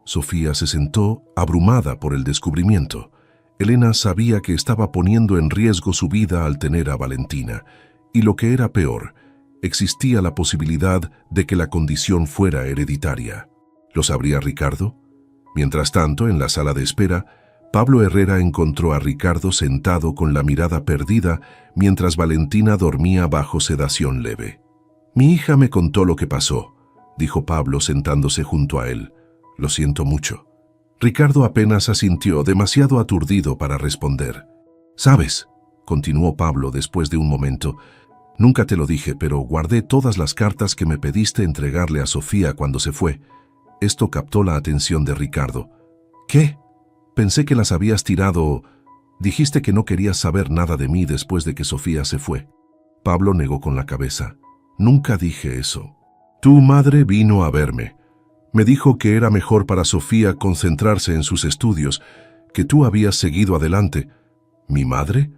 Sofía se sentó abrumada por el descubrimiento. Elena sabía que estaba poniendo en riesgo su vida al tener a Valentina, y lo que era peor, existía la posibilidad de que la condición fuera hereditaria. ¿Lo sabría Ricardo? Mientras tanto, en la sala de espera, Pablo Herrera encontró a Ricardo sentado con la mirada perdida mientras Valentina dormía bajo sedación leve. «Mi hija me contó lo que pasó», dijo Pablo sentándose junto a él. «Lo siento mucho». Ricardo apenas asintió, demasiado aturdido para responder. «¿Sabes?», continuó Pablo después de un momento, «nunca te lo dije, pero guardé todas las cartas que me pediste entregarle a Sofía cuando se fue». Esto captó la atención de Ricardo. «¿Qué? Pensé que las habías tirado. Dijiste que no querías saber nada de mí después de que Sofía se fue». Pablo negó con la cabeza. «Nunca dije eso. Tu madre vino a verme. Me dijo que era mejor para Sofía concentrarse en sus estudios, que tú habías seguido adelante». «¿Mi madre?».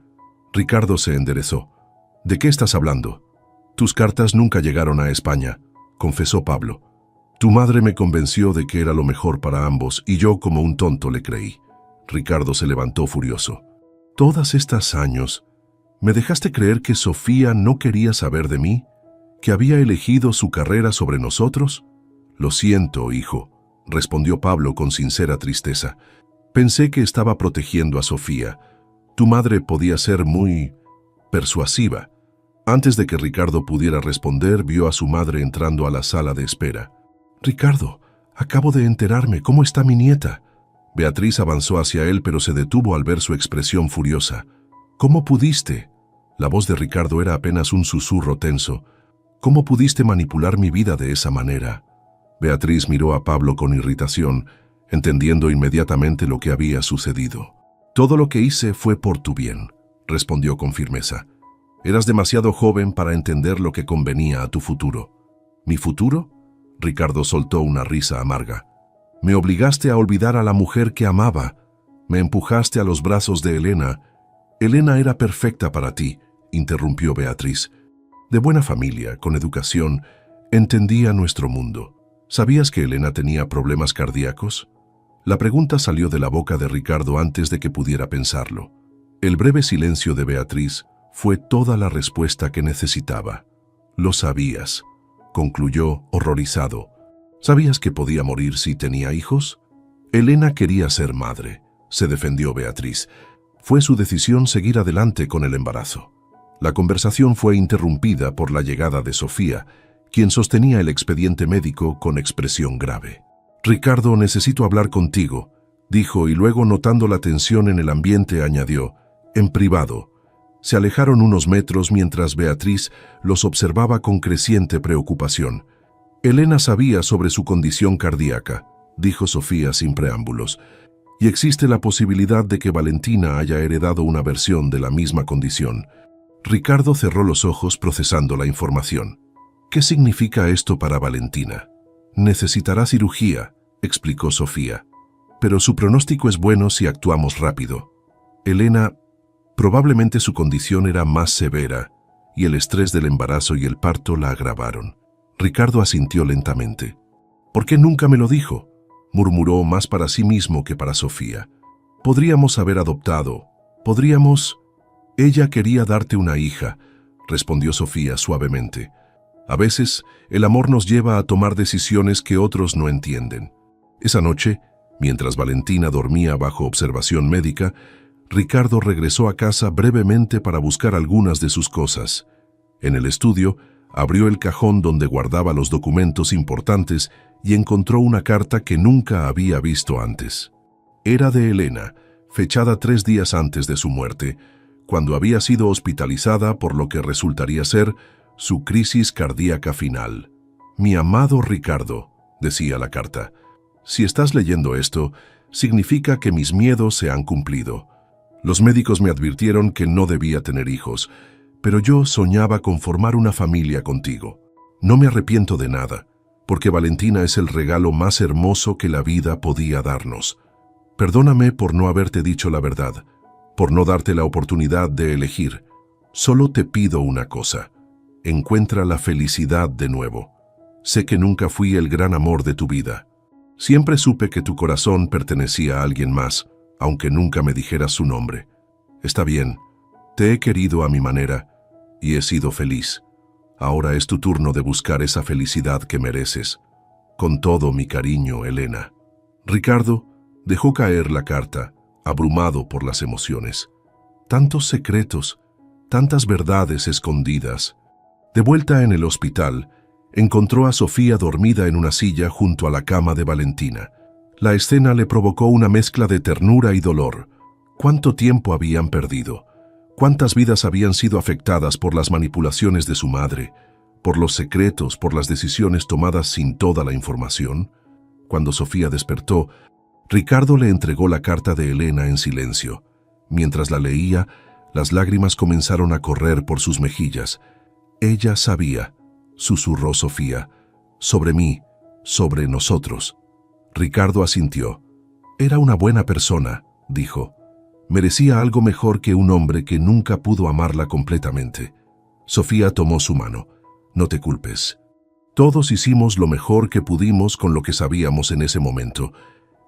Ricardo se enderezó. «¿De qué estás hablando?». «Tus cartas nunca llegaron a España», confesó Pablo. «Tu madre me convenció de que era lo mejor para ambos y yo como un tonto le creí». Ricardo se levantó furioso. «Todas estas años, ¿me dejaste creer que Sofía no quería saber de mí? ¿Que había elegido su carrera sobre nosotros?». «Lo siento, hijo», respondió Pablo con sincera tristeza. «Pensé que estaba protegiendo a Sofía. Tu madre podía ser muy persuasiva». Antes de que Ricardo pudiera responder, vio a su madre entrando a la sala de espera. «Ricardo, acabo de enterarme. ¿Cómo está mi nieta?». Beatriz avanzó hacia él, pero se detuvo al ver su expresión furiosa. «¿Cómo pudiste?». La voz de Ricardo era apenas un susurro tenso. «¿Cómo pudiste manipular mi vida de esa manera?». Beatriz miró a Pablo con irritación, entendiendo inmediatamente lo que había sucedido. Todo lo que hice fue por tu bien, respondió con firmeza. Eras demasiado joven para entender lo que convenía a tu futuro. ¿Mi futuro? Ricardo soltó una risa amarga. Me obligaste a olvidar a la mujer que amaba. Me empujaste a los brazos de Elena. Elena era perfecta para ti, interrumpió Beatriz. De buena familia, con educación, entendía nuestro mundo. ¿Sabías que Elena tenía problemas cardíacos? La pregunta salió de la boca de Ricardo antes de que pudiera pensarlo. El breve silencio de Beatriz fue toda la respuesta que necesitaba. Lo sabías, concluyó horrorizado. ¿Sabías que podía morir si tenía hijos? Elena quería ser madre, se defendió Beatriz. Fue su decisión seguir adelante con el embarazo. La conversación fue interrumpida por la llegada de Sofía, quien sostenía el expediente médico con expresión grave. «Ricardo, necesito hablar contigo», dijo, y luego, notando la tensión en el ambiente, añadió, «en privado». Se alejaron unos metros mientras Beatriz los observaba con creciente preocupación. «Elena sabía sobre su condición cardíaca», dijo Sofía sin preámbulos, «y existe la posibilidad de que Valentina haya heredado una versión de la misma condición». Ricardo cerró los ojos procesando la información. «¿Qué significa esto para Valentina?» «Necesitará cirugía», explicó Sofía, «pero su pronóstico es bueno si actuamos rápido. Elena, probablemente su condición era más severa, y el estrés del embarazo y el parto la agravaron». Ricardo asintió lentamente. «¿Por qué nunca me lo dijo?», murmuró, más para sí mismo que para Sofía. «Podríamos haber adoptado. Podríamos...» «Ella quería darte una hija», respondió Sofía suavemente. «A veces, el amor nos lleva a tomar decisiones que otros no entienden». Esa noche, mientras Valentina dormía bajo observación médica, Ricardo regresó a casa brevemente para buscar algunas de sus cosas. En el estudio, abrió el cajón donde guardaba los documentos importantes y encontró una carta que nunca había visto antes. Era de Elena, fechada 3 días antes de su muerte, cuando había sido hospitalizada por lo que resultaría ser su crisis cardíaca final. «Mi amado Ricardo», decía la carta, «si estás leyendo esto, significa que mis miedos se han cumplido. Los médicos me advirtieron que no debía tener hijos, pero yo soñaba con formar una familia contigo. No me arrepiento de nada, porque Valentina es el regalo más hermoso que la vida podía darnos. Perdóname por no haberte dicho la verdad, por no darte la oportunidad de elegir. Solo te pido una cosa. Encuentra la felicidad de nuevo. Sé que nunca fui el gran amor de tu vida. Siempre supe que tu corazón pertenecía a alguien más, aunque nunca me dijeras su nombre. Está bien, te he querido a mi manera y he sido feliz. Ahora es tu turno de buscar esa felicidad que mereces. Con todo mi cariño, Elena». Ricardo dejó caer la carta, abrumado por las emociones. Tantos secretos, tantas verdades escondidas. De vuelta en el hospital, encontró a Sofía dormida en una silla junto a la cama de Valentina. La escena le provocó una mezcla de ternura y dolor. ¿Cuánto tiempo habían perdido? ¿Cuántas vidas habían sido afectadas por las manipulaciones de su madre, por los secretos, por las decisiones tomadas sin toda la información? Cuando Sofía despertó, Ricardo le entregó la carta de Elena en silencio. Mientras la leía, las lágrimas comenzaron a correr por sus mejillas. «Ella sabía», susurró Sofía, «sobre mí, sobre nosotros». Ricardo asintió. «Era una buena persona», dijo. «Merecía algo mejor que un hombre que nunca pudo amarla completamente». Sofía tomó su mano. «No te culpes. Todos hicimos lo mejor que pudimos con lo que sabíamos en ese momento».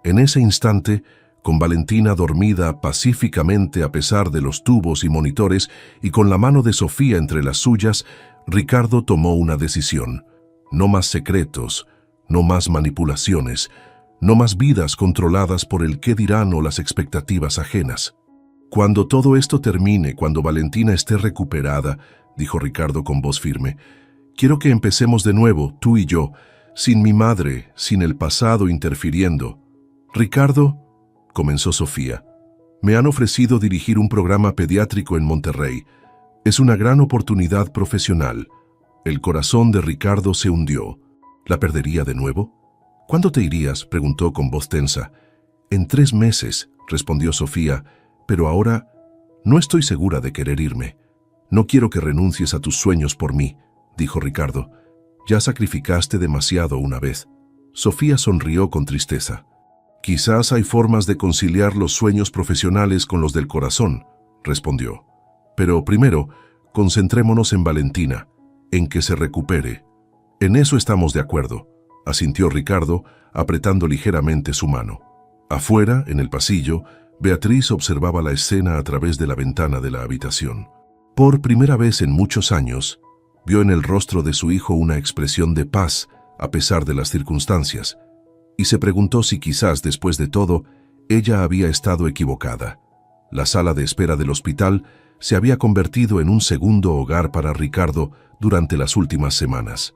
En ese instante, con Valentina dormida pacíficamente a pesar de los tubos y monitores y con la mano de Sofía entre las suyas, Ricardo tomó una decisión. No más secretos, no más manipulaciones, no más vidas controladas por el qué dirán o las expectativas ajenas. «Cuando todo esto termine, cuando Valentina esté recuperada», dijo Ricardo con voz firme, «quiero que empecemos de nuevo, tú y yo, sin mi madre, sin el pasado interfiriendo». «Ricardo», comenzó Sofía, «me han ofrecido dirigir un programa pediátrico en Monterrey. Es una gran oportunidad profesional». El corazón de Ricardo se hundió. ¿La perdería de nuevo? «¿Cuándo te irías?», preguntó con voz tensa. «En 3 meses», respondió Sofía, Pero ahora no estoy segura de querer irme. No quiero que renuncies a tus sueños por mí, dijo Ricardo. Ya sacrificaste demasiado una vez. Sofía sonrió con tristeza. Quizás hay formas de conciliar los sueños profesionales con los del corazón, respondió. Pero primero, concentrémonos en Valentina, en que se recupere. En eso estamos de acuerdo, asintió Ricardo, apretando ligeramente su mano. Afuera, en el pasillo, Beatriz observaba la escena a través de la ventana de la habitación. Por primera vez en muchos años, vio en el rostro de su hijo una expresión de paz a pesar de las circunstancias, y se preguntó si quizás, después de todo, ella había estado equivocada. La sala de espera del hospital se había convertido en un segundo hogar para Ricardo durante las últimas semanas.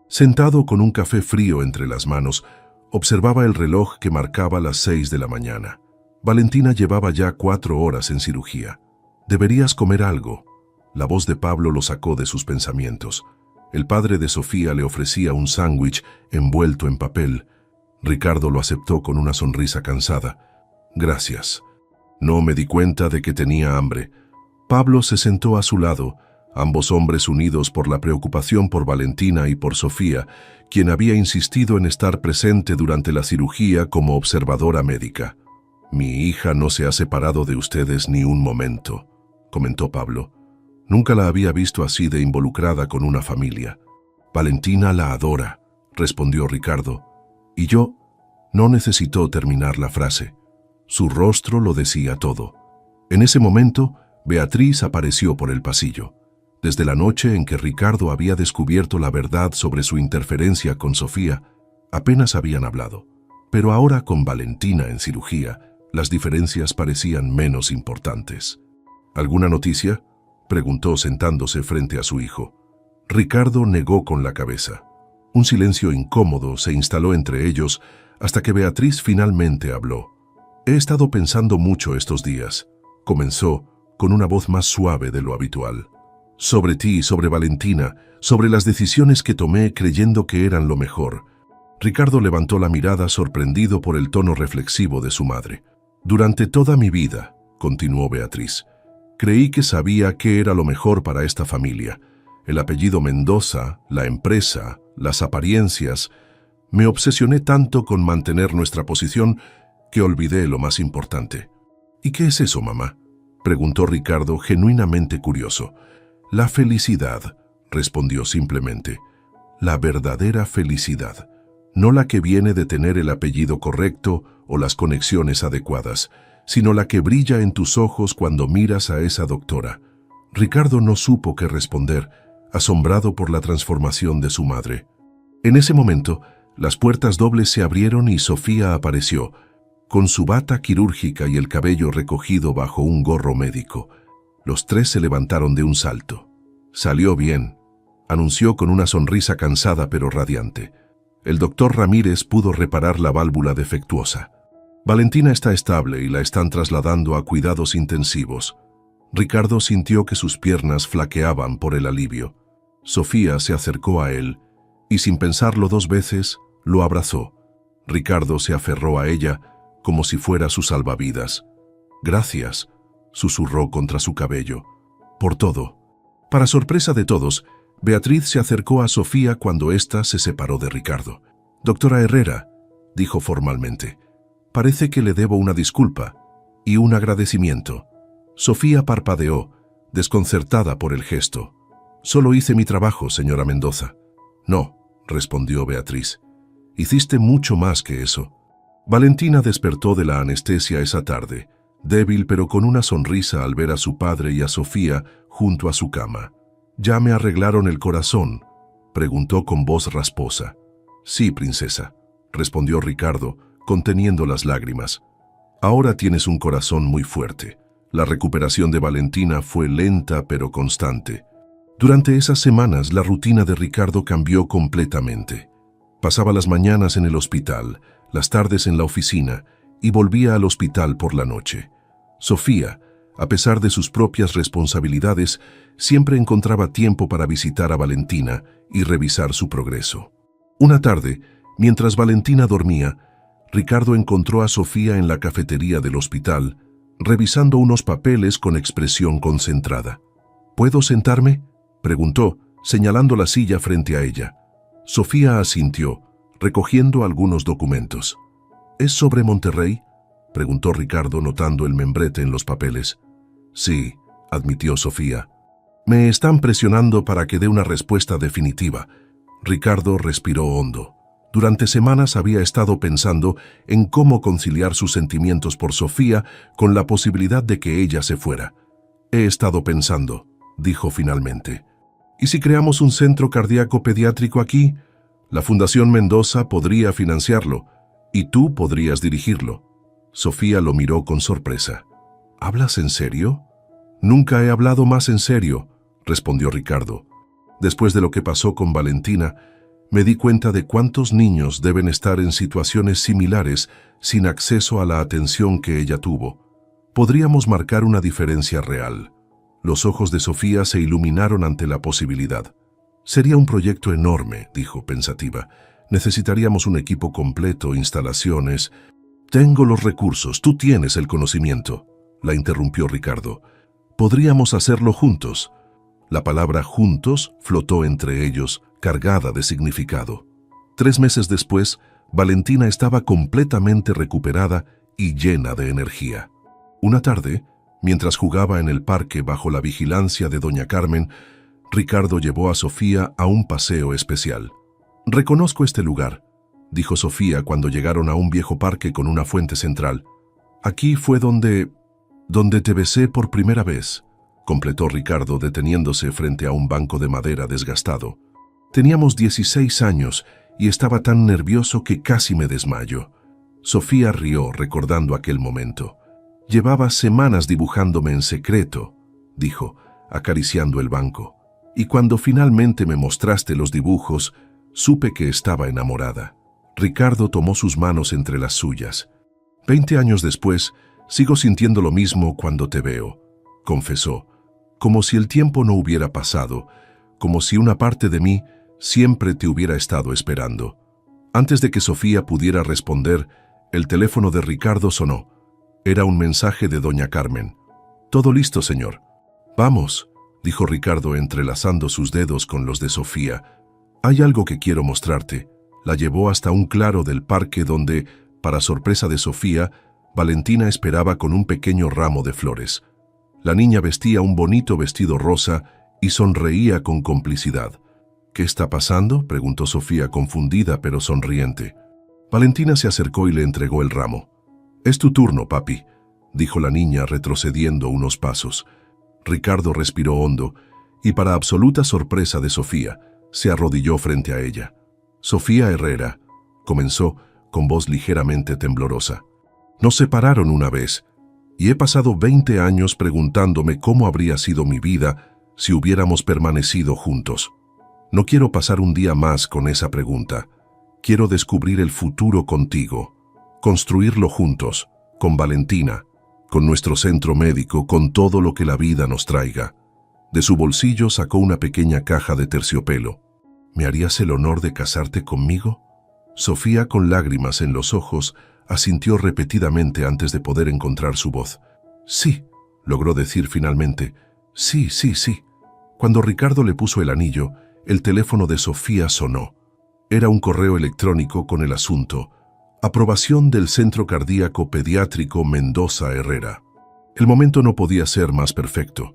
Sentado con un café frío entre las manos, observaba el reloj que marcaba las 6 de la mañana. Valentina llevaba ya 4 horas en cirugía. «Deberías comer algo». La voz de Pablo lo sacó de sus pensamientos. El padre de Sofía le ofrecía un sándwich envuelto en papel. Ricardo lo aceptó con una sonrisa cansada. «Gracias. No me di cuenta de que tenía hambre». Pablo se sentó a su lado, ambos hombres unidos por la preocupación por Valentina y por Sofía, quien había insistido en estar presente durante la cirugía como observadora médica. «Mi hija no se ha separado de ustedes ni un momento», comentó Pablo. Nunca la había visto así de involucrada con una familia. «Valentina la adora», respondió Ricardo. «Y yo…» No necesitó terminar la frase. Su rostro lo decía todo. En ese momento, Beatriz apareció por el pasillo. Desde la noche en que Ricardo había descubierto la verdad sobre su interferencia con Sofía, apenas habían hablado. Pero ahora, con Valentina en cirugía, las diferencias parecían menos importantes. «¿Alguna noticia?», preguntó sentándose frente a su hijo. Ricardo negó con la cabeza. Un silencio incómodo se instaló entre ellos hasta que Beatriz finalmente habló. «He estado pensando mucho estos días», comenzó con una voz más suave de lo habitual. «Sobre ti, sobre Valentina, sobre las decisiones que tomé creyendo que eran lo mejor». Ricardo levantó la mirada sorprendido por el tono reflexivo de su madre. «Durante toda mi vida», continuó Beatriz, «creí que sabía qué era lo mejor para esta familia. El apellido Mendoza, la empresa, las apariencias. Me obsesioné tanto con mantener nuestra posición que olvidé lo más importante». «¿Y qué es eso, mamá?», preguntó Ricardo, genuinamente curioso. «La felicidad», respondió simplemente. «La verdadera felicidad. No la que viene de tener el apellido correcto o las conexiones adecuadas, sino la que brilla en tus ojos cuando miras a esa doctora». Ricardo no supo qué responder, asombrado por la transformación de su madre. En ese momento, las puertas dobles se abrieron y Sofía apareció, con su bata quirúrgica y el cabello recogido bajo un gorro médico. Los tres se levantaron de un salto. «Salió bien», anunció con una sonrisa cansada pero radiante. «El doctor Ramírez pudo reparar la válvula defectuosa. Valentina está estable y la están trasladando a cuidados intensivos». Ricardo sintió que sus piernas flaqueaban por el alivio. Sofía se acercó a él y, sin pensarlo 2 veces, lo abrazó. Ricardo se aferró a ella como si fuera su salvavidas. «Gracias», susurró contra su cabello, «por todo». Para sorpresa de todos, Beatriz se acercó a Sofía cuando ésta se separó de Ricardo. «Doctora Herrera», dijo formalmente, «parece que le debo una disculpa y un agradecimiento». Sofía parpadeó, desconcertada por el gesto. «Solo hice mi trabajo, señora Mendoza». «No», respondió Beatriz, «hiciste mucho más que eso». Valentina despertó de la anestesia esa tarde, débil pero con una sonrisa al ver a su padre y a Sofía junto a su cama. «¿Ya me arreglaron el corazón?», preguntó con voz rasposa. «Sí, princesa», respondió Ricardo, conteniendo las lágrimas. «Ahora tienes un corazón muy fuerte». La recuperación de Valentina fue lenta pero constante. Durante esas semanas, la rutina de Ricardo cambió completamente. Pasaba las mañanas en el hospital, las tardes en la oficina y volvía al hospital por la noche. Sofía, a pesar de sus propias responsabilidades, siempre encontraba tiempo para visitar a Valentina y revisar su progreso. Una tarde, mientras Valentina dormía, Ricardo encontró a Sofía en la cafetería del hospital, revisando unos papeles con expresión concentrada. ¿Puedo sentarme?, preguntó, señalando la silla frente a ella. Sofía asintió, recogiendo algunos documentos. ¿Es sobre Monterrey?, preguntó Ricardo, notando el membrete en los papeles. Sí, admitió Sofía. Me están presionando para que dé una respuesta definitiva. Ricardo respiró hondo. Durante semanas había estado pensando en cómo conciliar sus sentimientos por Sofía con la posibilidad de que ella se fuera. He estado pensando, dijo finalmente. ¿Y si creamos un centro cardíaco pediátrico aquí? La Fundación Mendoza podría financiarlo, y tú podrías dirigirlo. Sofía lo miró con sorpresa. ¿Hablas en serio? Nunca he hablado más en serio, respondió Ricardo. Después de lo que pasó con Valentina, me di cuenta de cuántos niños deben estar en situaciones similares sin acceso a la atención que ella tuvo. Podríamos marcar una diferencia real. Los ojos de Sofía se iluminaron ante la posibilidad. Sería un proyecto enorme, dijo pensativa. Necesitaríamos un equipo completo, instalaciones. Tengo los recursos, tú tienes el conocimiento, la interrumpió Ricardo. Podríamos hacerlo juntos. La palabra juntos flotó entre ellos, cargada de significado. 3 meses después, Valentina estaba completamente recuperada y llena de energía. Una tarde, mientras jugaba en el parque bajo la vigilancia de doña Carmen, Ricardo llevó a Sofía a un paseo especial. «Reconozco este lugar», dijo Sofía cuando llegaron a un viejo parque con una fuente central. «Aquí fue donde te besé por primera vez», completó Ricardo deteniéndose frente a un banco de madera desgastado. Teníamos 16 años y estaba tan nervioso que casi me desmayo. Sofía rió recordando aquel momento. «Llevaba semanas dibujándome en secreto», dijo, acariciando el banco. «Y cuando finalmente me mostraste los dibujos, supe que estaba enamorada». Ricardo tomó sus manos entre las suyas. «20 años después, sigo sintiendo lo mismo cuando te veo», confesó, como si el tiempo no hubiera pasado, como si una parte de mí siempre te hubiera estado esperando. Antes de que Sofía pudiera responder, el teléfono de Ricardo sonó. Era un mensaje de doña Carmen. «Todo listo, señor». «Vamos», dijo Ricardo entrelazando sus dedos con los de Sofía. «Hay algo que quiero mostrarte». La llevó hasta un claro del parque donde, para sorpresa de Sofía, Valentina esperaba con un pequeño ramo de flores. La niña vestía un bonito vestido rosa y sonreía con complicidad. «¿Qué está pasando?», preguntó Sofía confundida pero sonriente. Valentina se acercó y le entregó el ramo. «Es tu turno, papi», dijo la niña retrocediendo unos pasos. Ricardo respiró hondo y, para absoluta sorpresa de Sofía, se arrodilló frente a ella. «Sofía Herrera», comenzó con voz ligeramente temblorosa. «Nos separaron una vez y he pasado 20 años preguntándome cómo habría sido mi vida si hubiéramos permanecido juntos. No quiero pasar un día más con esa pregunta. Quiero descubrir el futuro contigo, construirlo juntos, con Valentina, con nuestro centro médico, con todo lo que la vida nos traiga». De su bolsillo sacó una pequeña caja de terciopelo. «¿Me harías el honor de casarte conmigo?». Sofía, con lágrimas en los ojos, asintió repetidamente antes de poder encontrar su voz. «Sí», logró decir finalmente. «Sí, sí, sí». Cuando Ricardo le puso el anillo, el teléfono de Sofía sonó. Era un correo electrónico con el asunto: «Aprobación del Centro Cardíaco Pediátrico Mendoza Herrera». El momento no podía ser más perfecto.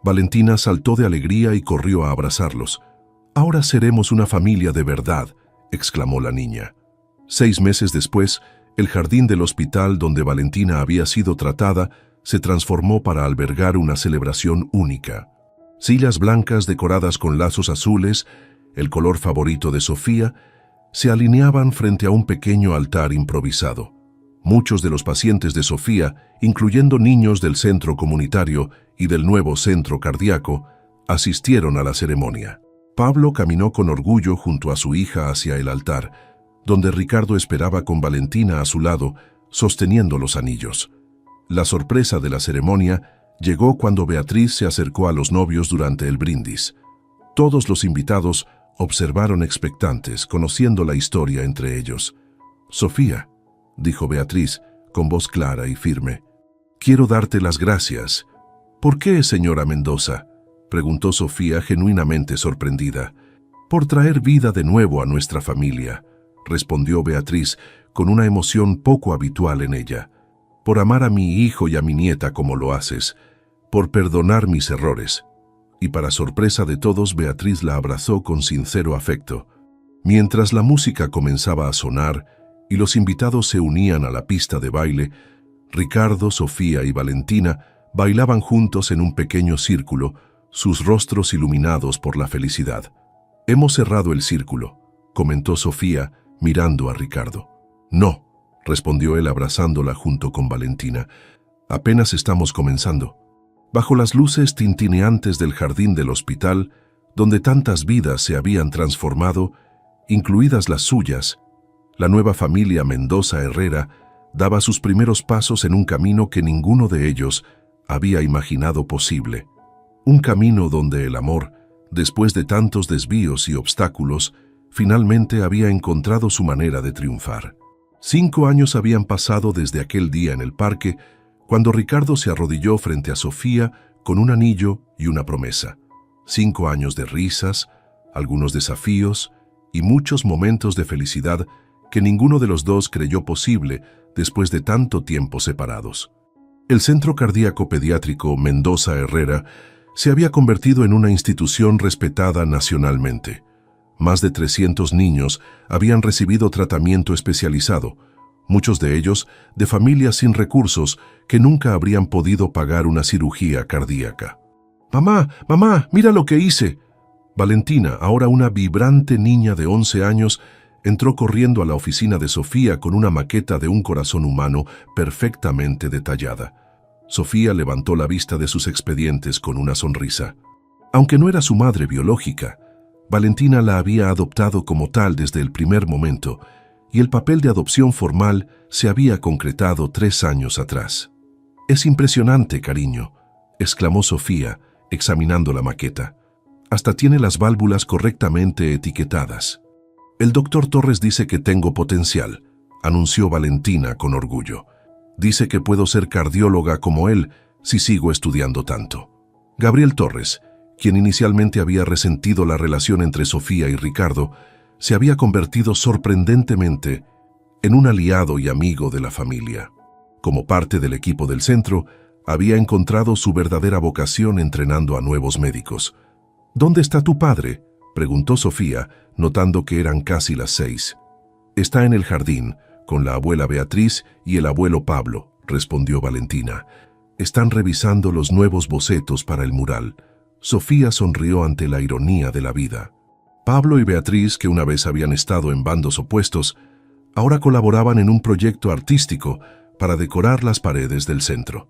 Valentina saltó de alegría y corrió a abrazarlos. «Ahora seremos una familia de verdad», exclamó la niña. 6 meses después, el jardín del hospital donde Valentina había sido tratada se transformó para albergar una celebración única. Sillas blancas decoradas con lazos azules, el color favorito de Sofía, se alineaban frente a un pequeño altar improvisado. Muchos de los pacientes de Sofía, incluyendo niños del centro comunitario y del nuevo centro cardíaco, asistieron a la ceremonia. Pablo caminó con orgullo junto a su hija hacia el altar, donde Ricardo esperaba con Valentina a su lado, sosteniendo los anillos. La sorpresa de la ceremonia llegó cuando Beatriz se acercó a los novios durante el brindis. Todos los invitados observaron expectantes, conociendo la historia entre ellos. «Sofía», dijo Beatriz, con voz clara y firme, Quiero darte las gracias. ¿Por qué, señora Mendoza?, preguntó Sofía genuinamente sorprendida. Por traer vida de nuevo a nuestra familia, respondió Beatriz con una emoción poco habitual en ella. Por amar a mi hijo y a mi nieta como lo haces, por perdonar mis errores. Y para sorpresa de todos, Beatriz la abrazó con sincero afecto. Mientras la música comenzaba a sonar y los invitados se unían a la pista de baile, Ricardo, Sofía y Valentina bailaban juntos en un pequeño círculo, sus rostros iluminados por la felicidad. «Hemos cerrado el círculo», comentó Sofía, mirando a Ricardo. «No», respondió él abrazándola junto con Valentina. «Apenas estamos comenzando». Bajo las luces tintineantes del jardín del hospital, donde tantas vidas se habían transformado, incluidas las suyas, la nueva familia Mendoza Herrera daba sus primeros pasos en un camino que ninguno de ellos había imaginado posible. Un camino donde el amor, después de tantos desvíos y obstáculos, finalmente había encontrado su manera de triunfar. 5 años habían pasado desde aquel día en el parque, cuando Ricardo se arrodilló frente a Sofía con un anillo y una promesa. 5 años de risas, algunos desafíos y muchos momentos de felicidad que ninguno de los dos creyó posible después de tanto tiempo separados. El Centro Cardíaco Pediátrico Mendoza Herrera se había convertido en una institución respetada nacionalmente. Más de 300 niños habían recibido tratamiento especializado, muchos de ellos de familias sin recursos que nunca habrían podido pagar una cirugía cardíaca. «Mamá, mamá, mira lo que hice». Valentina, ahora una vibrante niña de 11 años, entró corriendo a la oficina de Sofía con una maqueta de un corazón humano perfectamente detallada. Sofía levantó la vista de sus expedientes con una sonrisa. Aunque no era su madre biológica, Valentina la había adoptado como tal desde el primer momento, y el papel de adopción formal se había concretado 3 años atrás. «Es impresionante, cariño», exclamó Sofía, examinando la maqueta. «Hasta tiene las válvulas correctamente etiquetadas». «El doctor Torres dice que tengo potencial», anunció Valentina con orgullo. «Dice que puedo ser cardióloga como él si sigo estudiando tanto». Gabriel Torres, quien inicialmente había resentido la relación entre Sofía y Ricardo, se había convertido sorprendentemente en un aliado y amigo de la familia. Como parte del equipo del centro, había encontrado su verdadera vocación entrenando a nuevos médicos. «¿Dónde está tu padre?», preguntó Sofía, notando que eran casi las 6. «Está en el jardín, con la abuela Beatriz y el abuelo Pablo», respondió Valentina. «Están revisando los nuevos bocetos para el mural». Sofía sonrió ante la ironía de la vida. Pablo y Beatriz, que una vez habían estado en bandos opuestos, ahora colaboraban en un proyecto artístico para decorar las paredes del centro.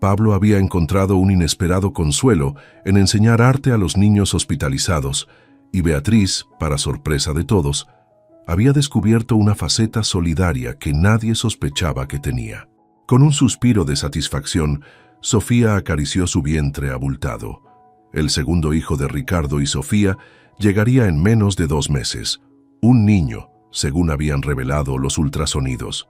Pablo había encontrado un inesperado consuelo en enseñar arte a los niños hospitalizados, y Beatriz, para sorpresa de todos, había descubierto una faceta solidaria que nadie sospechaba que tenía. Con un suspiro de satisfacción, Sofía acarició su vientre abultado. El segundo hijo de Ricardo y Sofía llegaría en menos de 2 meses. Un niño, según habían revelado los ultrasonidos.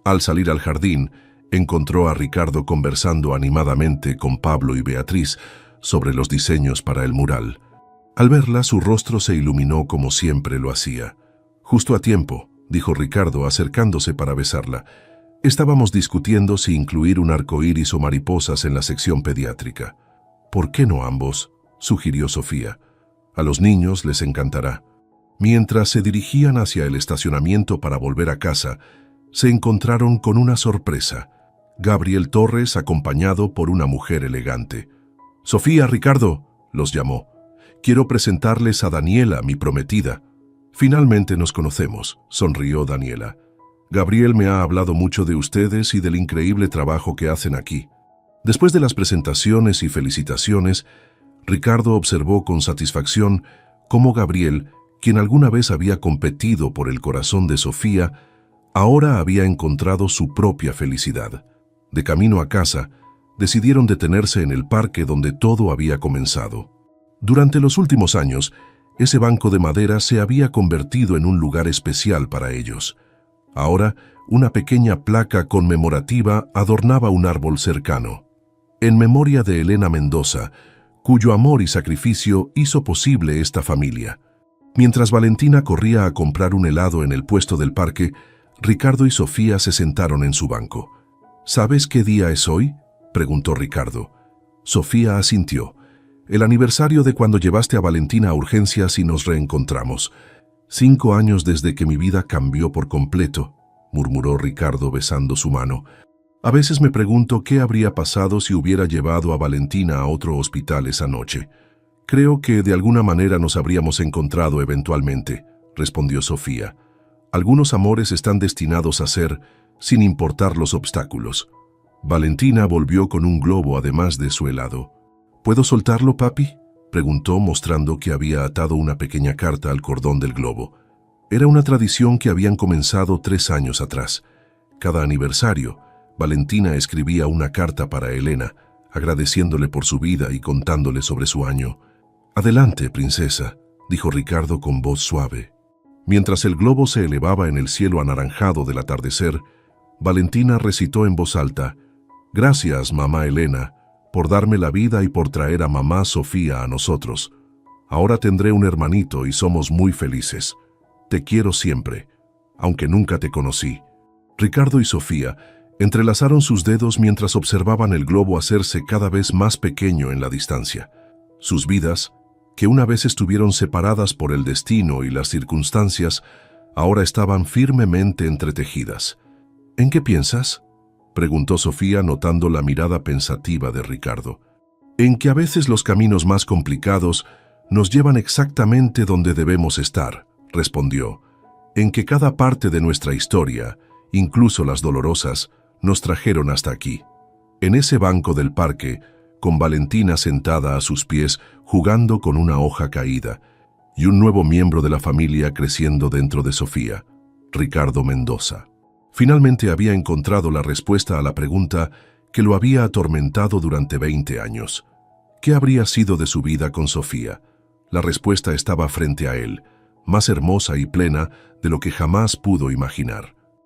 Al salir al jardín, encontró a Ricardo conversando animadamente con Pablo y Beatriz sobre los diseños para el mural. Al verla, su rostro se iluminó como siempre lo hacía. «Justo a tiempo», dijo Ricardo acercándose para besarla. «Estábamos discutiendo si incluir un arcoíris o mariposas en la sección pediátrica». «¿Por qué no ambos?», sugirió Sofía. «A los niños les encantará». Mientras se dirigían hacia el estacionamiento para volver a casa, se encontraron con una sorpresa. Gabriel Torres, acompañado por una mujer elegante. «Sofía, Ricardo», los llamó. «Quiero presentarles a Daniela, mi prometida». «Finalmente nos conocemos», sonrió Daniela. «Gabriel me ha hablado mucho de ustedes y del increíble trabajo que hacen aquí». Después de las presentaciones y felicitaciones, Ricardo observó con satisfacción cómo Gabriel, quien alguna vez había competido por el corazón de Sofía, ahora había encontrado su propia felicidad. De camino a casa, decidieron detenerse en el parque donde todo había comenzado. Durante los últimos años, ese banco de madera se había convertido en un lugar especial para ellos. Ahora, una pequeña placa conmemorativa adornaba un árbol cercano, en memoria de Elena Mendoza, cuyo amor y sacrificio hizo posible esta familia. Mientras Valentina corría a comprar un helado en el puesto del parque, Ricardo y Sofía se sentaron en su banco. ¿Sabes qué día es hoy?, preguntó Ricardo. Sofía asintió. El aniversario de cuando llevaste a Valentina a urgencias y nos reencontramos. 5 años desde que mi vida cambió por completo, murmuró Ricardo besando su mano. A veces me pregunto qué habría pasado si hubiera llevado a Valentina a otro hospital esa noche. Creo que de alguna manera nos habríamos encontrado eventualmente, respondió Sofía. Algunos amores están destinados a ser, sin importar los obstáculos. Valentina volvió con un globo además de su helado. ¿Puedo soltarlo, papi?, preguntó mostrando que había atado una pequeña carta al cordón del globo. Era una tradición que habían comenzado 3 años atrás. Cada aniversario, Valentina escribía una carta para Elena, agradeciéndole por su vida y contándole sobre su año. «Adelante, princesa», dijo Ricardo con voz suave. Mientras el globo se elevaba en el cielo anaranjado del atardecer, Valentina recitó en voz alta: «Gracias, mamá Elena, por darme la vida y por traer a mamá Sofía a nosotros. Ahora tendré un hermanito y somos muy felices. Te quiero siempre, aunque nunca te conocí». Ricardo y Sofía entrelazaron sus dedos mientras observaban el globo hacerse cada vez más pequeño en la distancia. Sus vidas, que una vez estuvieron separadas por el destino y las circunstancias, ahora estaban firmemente entretejidas. «¿En qué piensas?», preguntó Sofía notando la mirada pensativa de Ricardo. «En que a veces los caminos más complicados nos llevan exactamente donde debemos estar», respondió. «En que cada parte de nuestra historia, incluso las dolorosas, nos trajeron hasta aquí. En ese banco del parque, con Valentina sentada a sus pies jugando con una hoja caída, y un nuevo miembro de la familia creciendo dentro de Sofía, Ricardo Mendoza. Finalmente había encontrado la respuesta a la pregunta que lo había atormentado durante 20 años. ¿Qué habría sido de su vida con Sofía? La respuesta estaba frente a él, más hermosa y plena de lo que jamás pudo imaginar.